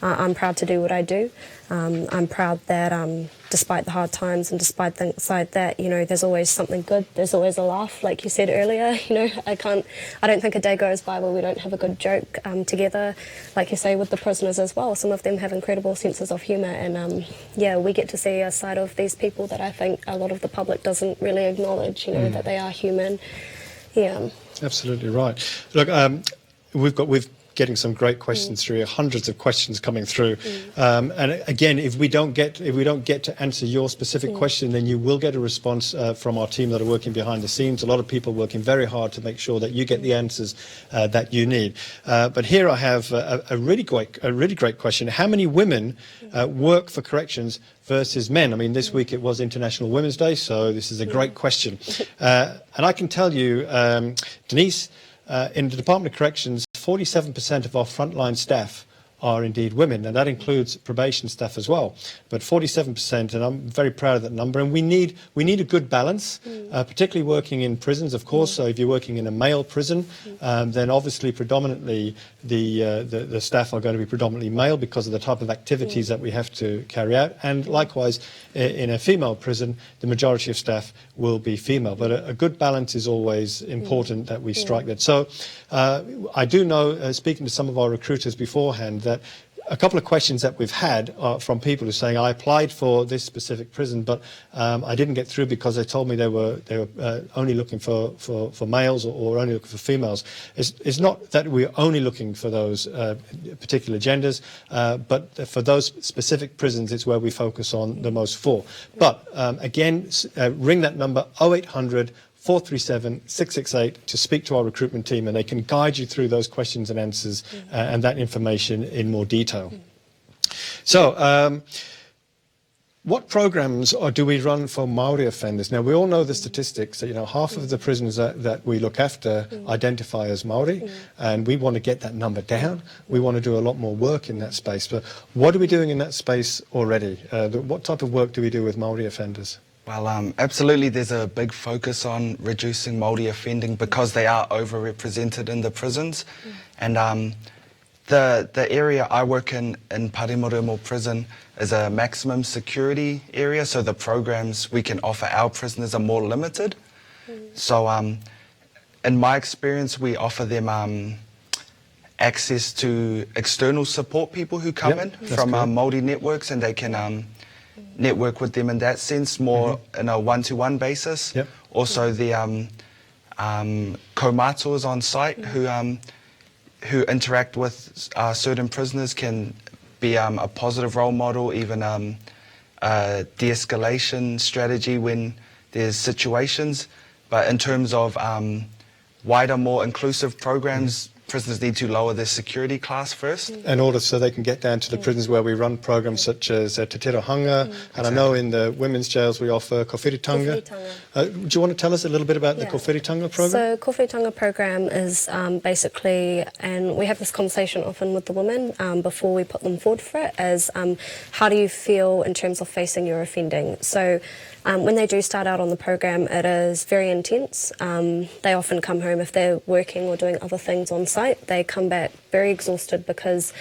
I'm proud to do what I do. I'm proud that despite the hard times and despite things like that, you know, there's always something good. There's always a laugh, like you said earlier. You know, I don't think a day goes by where we don't have a good joke together, like you say, with the prisoners as well. Some of them have incredible senses of humour, and yeah, we get to see a side of these people that I think a lot of the public doesn't really acknowledge, you know, that they are human. Yeah. Absolutely right. Look, we've getting some great questions through, hundreds of questions coming through. And again, if we don't get to answer your specific question, then you will get a response from our team that are working behind the scenes. A lot of people working very hard to make sure that you get the answers that you need. But here I have a really great question. How many women work for corrections versus men? I mean, this week it was International Women's Day, so this is a great question. And I can tell you, Denise, in the Department of Corrections, 47% of our frontline staff are indeed women, and that includes probation staff as well. But 47%, and I'm very proud of that number. And we need a good balance, particularly working in prisons, of course. So if you're working in a male prison, then obviously predominantly the staff are going to be predominantly male because of the type of activities that we have to carry out. And likewise, in a female prison, the majority of staff will be female. But a good balance is always important that we strike that. So I do know, speaking to some of our recruiters beforehand, that a couple of questions that we've had from people who are saying, I applied for this specific prison, but I didn't get through because they told me they were only looking for males or only looking for females. It's not that we're only looking for those particular genders, but for those specific prisons, it's where we focus on the most for. But again, ring that number 0800 437 668 to speak to our recruitment team, and they can guide you through those questions and answers and that information in more detail. So, what programs do we run for Maori offenders? Now, we all know the statistics that, you know, half of the prisoners that we look after identify as Maori, and we want to get that number down. We want to do a lot more work in that space. But what are we doing in that space already? What type of work do we do with Maori offenders? Well, absolutely, there's a big focus on reducing Maori offending because they are overrepresented in the prisons. And the area I work in Parimoremo prison, is a maximum security area, so the programs we can offer our prisoners are more limited. So in my experience, we offer them access to external support people who come in from Māori networks, and they can network with them in that sense, more in a one-to-one basis. Also the kaumātuas on site who interact with certain prisoners can be a positive role model, even a de-escalation strategy when there's situations. But in terms of wider, more inclusive programs, prisoners need to lower their security class first. In order so they can get down to the prisons where we run programs such as Te Tirohanga, and I know in the women's jails we offer Kowhiritanga. Do you want to tell us a little bit about the Kowhiritanga program? So Kowhiritanga program is basically, and we have this conversation often with the women before we put them forward for it, as how do you feel in terms of facing your offending? So when they do start out on the program, it is very intense. They often come home, if they're working or doing other things on site, they come back very exhausted because,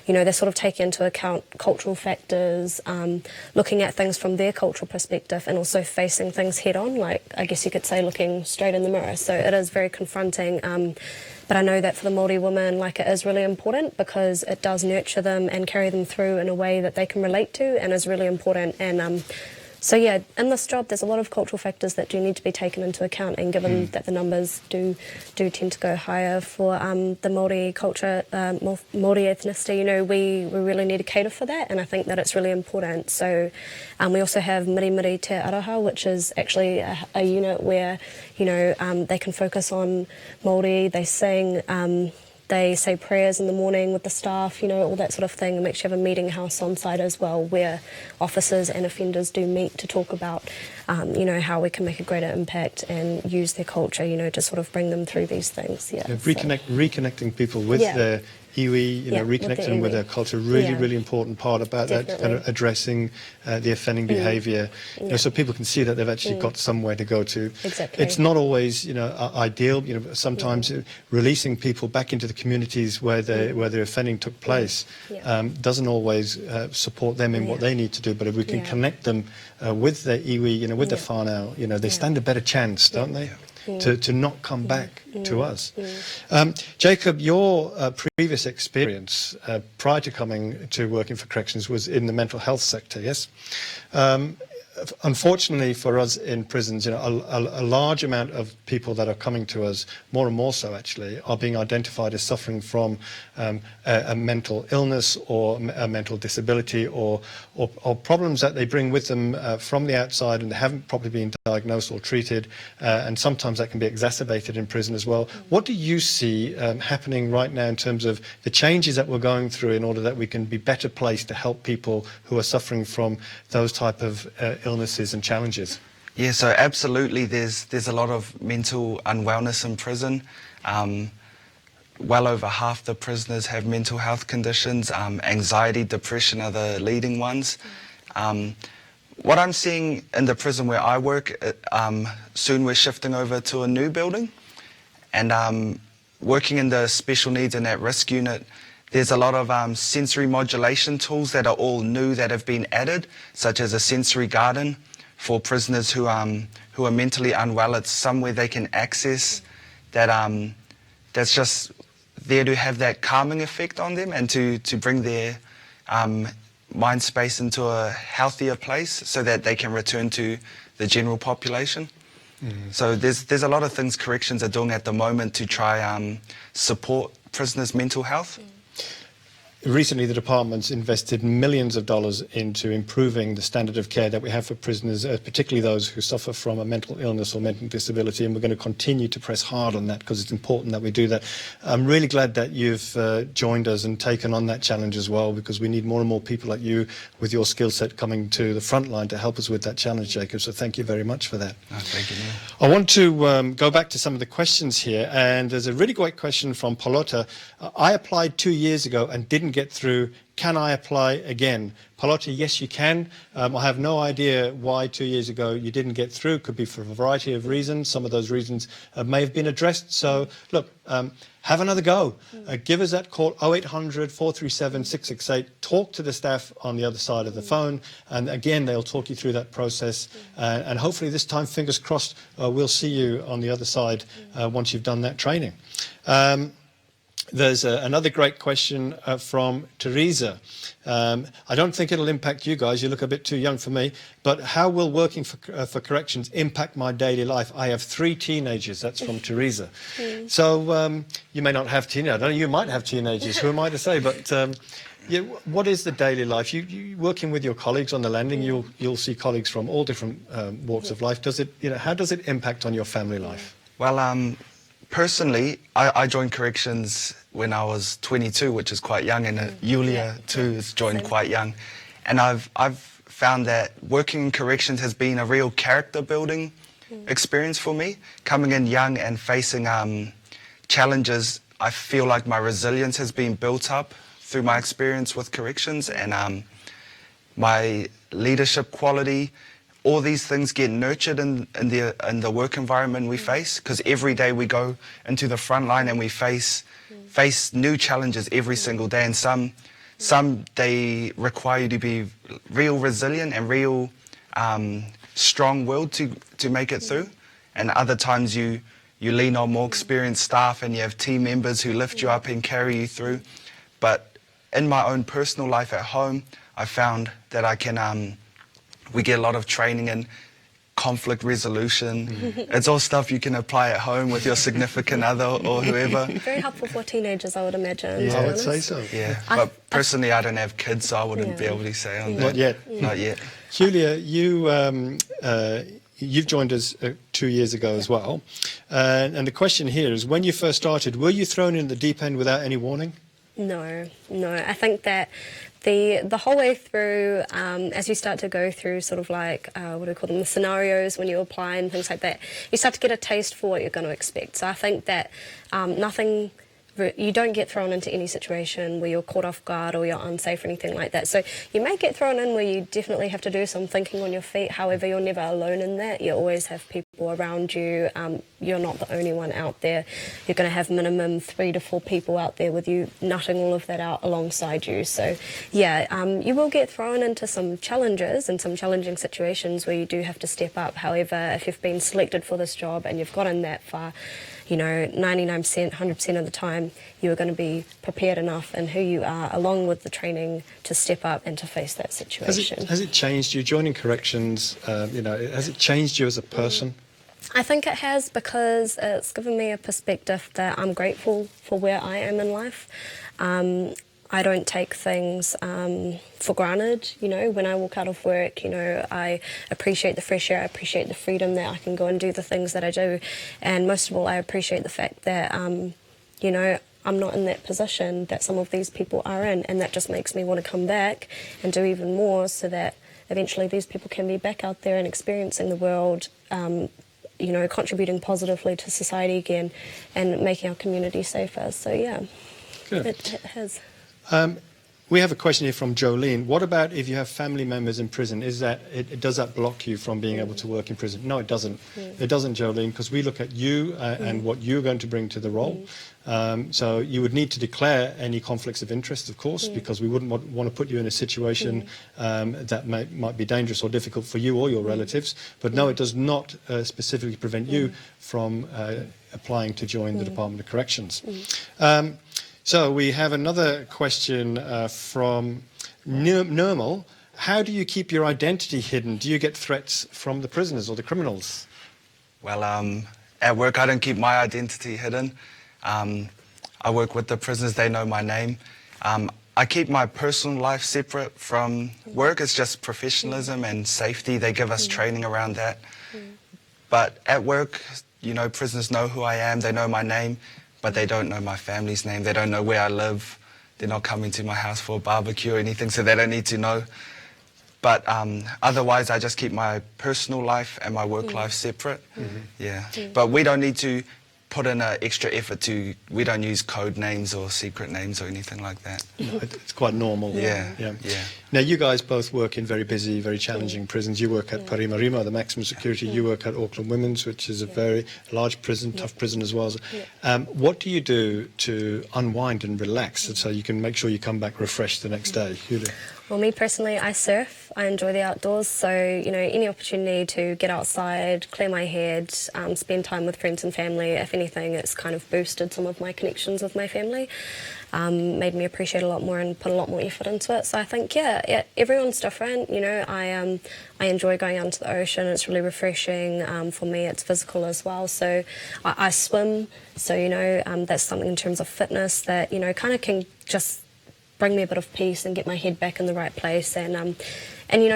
you know, they're sort of taking into account cultural factors, looking at things from their cultural perspective, and also facing things head on, like I guess you could say looking straight in the mirror. So it is very confronting. But I know that for the Māori women, like, it is really important because it does nurture them and carry them through in a way that they can relate to, and is really important. And so yeah, in this job, there's a lot of cultural factors that do need to be taken into account, and given that the numbers do tend to go higher for the Māori culture, Māori ethnicity, you know, we really need to cater for that, and I think that it's really important. So we also have Mirimiri Te Araha, which is actually a unit where, you know, they can focus on Māori, they sing, they say prayers in the morning with the staff, all that sort of thing. And we actually have a meeting house on site as well where officers and offenders do meet to talk about, how we can make a greater impact and use their culture, to sort of bring them through these things. Yeah, reconnecting people with their iwi, reconnecting them with their culture, really important part about that, kind of addressing the offending behaviour, so people can see that they've actually got somewhere to go to. Exactly. It's not always, ideal. Sometimes releasing people back into the communities where their offending took place doesn't always support them in what they need to do. But if we can connect them with their iwi, with their whānau, they stand a better chance, don't they? To not come back to us. Jacob, your previous experience prior to coming to working for corrections was in the mental health sector, yes? Unfortunately for us in prisons, a large amount of people that are coming to us, more and more so actually, are being identified as suffering from a mental illness or a mental disability or problems that they bring with them from the outside and they haven't properly been diagnosed or treated, and sometimes that can be exacerbated in prison as well. What do you see happening right now in terms of the changes that we're going through in order that we can be better placed to help people who are suffering from those type of illnesses and challenges? Yeah, so absolutely there's a lot of mental unwellness in prison. Well over half the prisoners have mental health conditions. Anxiety, depression are the leading ones. What I'm seeing in the prison where I work, soon we're shifting over to a new building, and working in the special needs and at-risk unit, there's a lot of sensory modulation tools that are all new that have been added, such as a sensory garden for prisoners who are mentally unwell. It's somewhere they can access that's just there to have that calming effect on them and to bring their mind space into a healthier place so that they can return to the general population. So there's a lot of things corrections are doing at the moment to try support prisoners' mental health. Recently, the department's invested millions of dollars into improving the standard of care that we have for prisoners, particularly those who suffer from a mental illness or mental disability, and we're going to continue to press hard on that because it's important that we do that. I'm really glad that you've joined us and taken on that challenge as well, because we need more and more people like you with your skill set coming to the front line to help us with that challenge, Jacob. So thank you very much for that. Oh, thank you, Neil. I want to go back to some of the questions here, and there's a really great question from Palota. I applied 2 years ago and didn't get through. Can I apply again? Palota, yes, you can. I have no idea why 2 years ago you didn't get through. Could be for a variety of reasons. Some of those reasons may have been addressed. So, look, have another go. Give us that call, 0800 437 668. Talk to the staff on the other side of the phone. And again, they'll talk you through that process. And hopefully this time, fingers crossed, we'll see you on the other side once you've done that training. There's another great question from Teresa. I don't think it'll impact you guys. You look a bit too young for me. But how will working for corrections impact my daily life? I have 3 teenagers. That's from Teresa. So you may not have teenagers. I don't know, you might have teenagers. Who am I to say? But yeah, what is the daily life? You working with your colleagues on the landing, you'll see colleagues from all different walks of life. How does it impact on your family life? Well, personally, I joined corrections when I was 22, which is quite young, and Yulia too has joined quite young. And I've found that working in corrections has been a real character building experience for me. Coming in young and facing challenges, I feel like my resilience has been built up through my experience with corrections, and my leadership quality. All these things get nurtured in the work environment we face, because every day we go into the front line and we face new challenges every single day, and some they require you to be real resilient and real strong-willed to make it through, and other times you lean on more experienced staff and you have team members who lift you up and carry you through. But in my own personal life at home, I found that I can we get a lot of training in conflict resolution. It's all stuff you can apply at home with your significant other or whoever. Very helpful for teenagers, I would imagine. Yeah, I would say so. Yeah, but personally I don't have kids, so I wouldn't be able to say on that. Not yet. Not yet. Julia, you've joined us 2 years ago as well. And the question here is, when you first started, were you thrown in the deep end without any warning? No. I think that the whole way through, as you start to go through sort of like, what do we call them, the scenarios when you apply and things like that, you start to get a taste for what you're going to expect. So I think that you don't get thrown into any situation where you're caught off guard or you're unsafe or anything like that. So you may get thrown in where you definitely have to do some thinking on your feet. However, you're never alone in that. You always have people around you. You're not the only one out there. You're going to have minimum 3 to 4 people out there with you, nutting all of that out alongside you. So yeah, you will get thrown into some challenges and some challenging situations where you do have to step up. However, if you've been selected for this job and you've gotten that far, 99%, 100% of the time, you are going to be prepared enough in who you are, along with the training, to step up and to face that situation. Has it changed you? Joining corrections, has it changed you as a person? I think it has, because it's given me a perspective that I'm grateful for where I am in life. I don't take things for granted. When I walk out of work, I appreciate the fresh air, I appreciate the freedom that I can go and do the things that I do. And most of all, I appreciate the fact that, I'm not in that position that some of these people are in, and that just makes me want to come back and do even more, so that eventually these people can be back out there and experiencing the world, contributing positively to society again and making our community safer. So yeah, Good. It has. We have a question here from Jolene. What about if you have family members in prison? Does that block you from being able to work in prison? No, it doesn't. It doesn't, Jolene, because we look at you and what you're going to bring to the role. So you would need to declare any conflicts of interest, of course, because we wouldn't want to put you in a situation that might be dangerous or difficult for you or your relatives. But no, it does not specifically prevent you from applying to join the Department of Corrections. So we have another question from Nirmal. How do you keep your identity hidden? Do you get threats from the prisoners or the criminals? Well, at work I don't keep my identity hidden. I work with the prisoners, they know my name. I keep my personal life separate from work. It's just professionalism and safety. They give us training around that. But at work, prisoners know who I am, they know my name, but they don't know my family's name. They don't know where I live. They're not coming to my house for a barbecue or anything, so they don't need to know. But otherwise, I just keep my personal life and my work life separate. Yeah. But we don't need to put in an extra effort we don't use code names or secret names or anything like that. No, it's quite normal. Yeah. Now, you guys both work in very busy, very challenging prisons. You work at Parimarima, the maximum security. You work at Auckland Women's, which is a very large prison, tough prison as well. What do you do to unwind and relax so you can make sure you come back refreshed the next day? You do. Well, me personally, I surf. I enjoy the outdoors, so any opportunity to get outside, clear my head, spend time with friends and family. If anything, it's kind of boosted some of my connections with my family, made me appreciate a lot more and put a lot more effort into it. So I think, yeah, everyone's different. I enjoy going out into the ocean. It's really refreshing. For me, it's physical as well. So I swim. So that's something in terms of fitness that kind of can just bring me a bit of peace and get my head back in the right place. And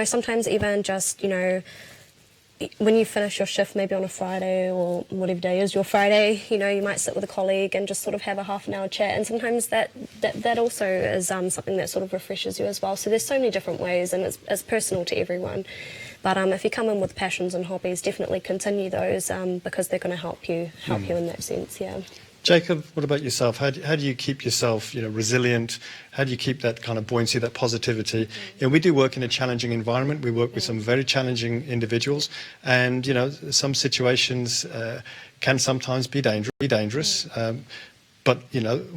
sometimes even just, when you finish your shift, maybe on a Friday or whatever day is your Friday, you might sit with a colleague and just sort of have a half-an-hour chat. And sometimes that also is something that sort of refreshes you as well. So there's so many different ways, and it's personal to everyone. But if you come in with passions and hobbies, definitely continue those because they're going to help you in that sense. Yeah. Jacob, what about yourself? How do you keep yourself, resilient? How do you keep that kind of buoyancy, that positivity? We do work in a challenging environment. We work with some very challenging individuals, and some situations can sometimes be dangerous. But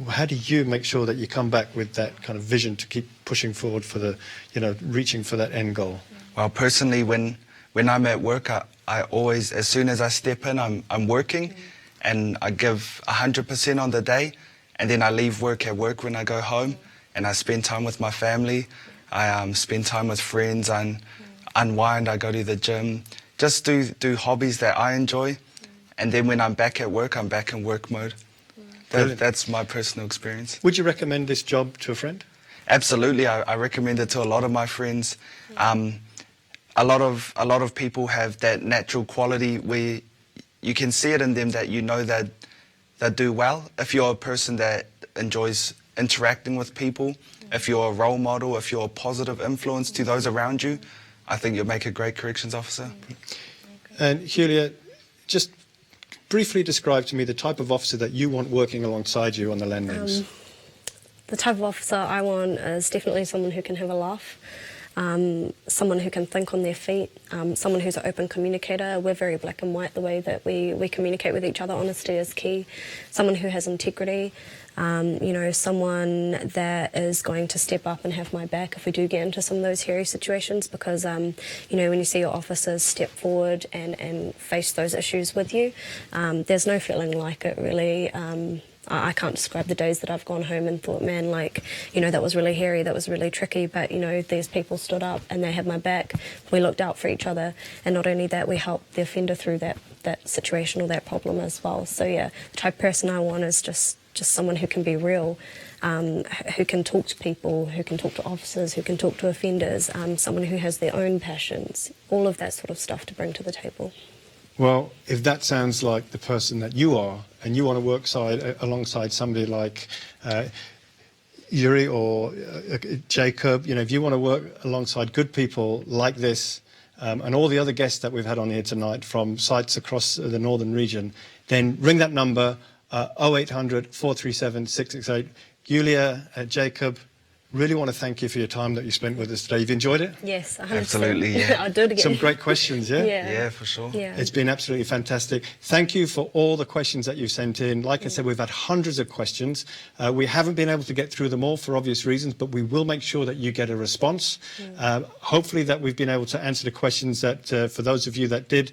how do you make sure that you come back with that kind of vision to keep pushing forward for the, reaching for that end goal? Well, personally, when I'm at work, I always, as soon as I step in, I'm working. And I give 100% on the day, and then I leave work at work when I go home, and I spend time with my family. I spend time with friends, and unwind. I go to the gym, just do hobbies that I enjoy, and then when I'm back at work, I'm back in work mode. That's my personal experience. Would you recommend this job to a friend? Absolutely, I recommend it to a lot of my friends. a lot of people have that natural quality where you can see it in them that you know that they do well. If you're a person that enjoys interacting with people, if you're a role model, if you're a positive influence to those around you, I think you'll make a great corrections officer. And Julia, just briefly describe to me the type of officer that you want working alongside you on the landings. The type of officer I want is definitely someone who can have a laugh, someone who can think on their feet, someone who's an open communicator. We're very black and white the way that we communicate with each other. Honesty is key. Someone who has integrity, someone that is going to step up and have my back if we do get into some of those hairy situations, because, when you see your officers step forward and face those issues with you, there's no feeling like it really. I can't describe the days that I've gone home and thought, man, that was really hairy, that was really tricky, but, these people stood up and they had my back. We looked out for each other, and not only that, we helped the offender through that situation or that problem as well. So, yeah, the type of person I want is just someone who can be real, who can talk to people, who can talk to officers, who can talk to offenders, someone who has their own passions, all of that sort of stuff to bring to the table. Well, if that sounds like the person that you are, and you want to work alongside somebody like Yuri or Jacob, if you want to work alongside good people like this, and all the other guests that we've had on here tonight from sites across the northern region, then ring that number, 0800 437 668. Julia, Jacob, really want to thank you for your time that you spent with us today. You've enjoyed it? Yes, 100%. Absolutely, yeah. I'll do it again. Some great questions, yeah? Yeah, for sure. Yeah. It's been absolutely fantastic. Thank you for all the questions that you've sent in. Like I said, we've had hundreds of questions. We haven't been able to get through them all for obvious reasons, but we will make sure that you get a response. Hopefully that we've been able to answer the questions that, for those of you that did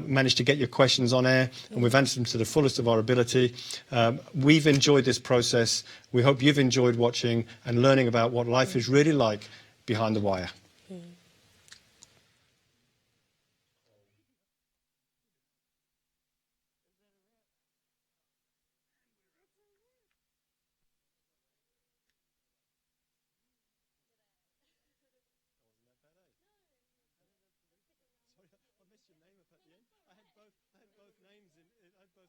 manage to get your questions on air, and we've answered them to the fullest of our ability. We've enjoyed this process. We hope you've enjoyed watching and learning about what life is really like behind the wire. I missed your name up at the end. I had both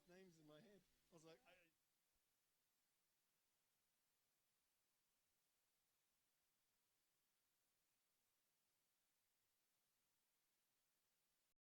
names in my head. I was like,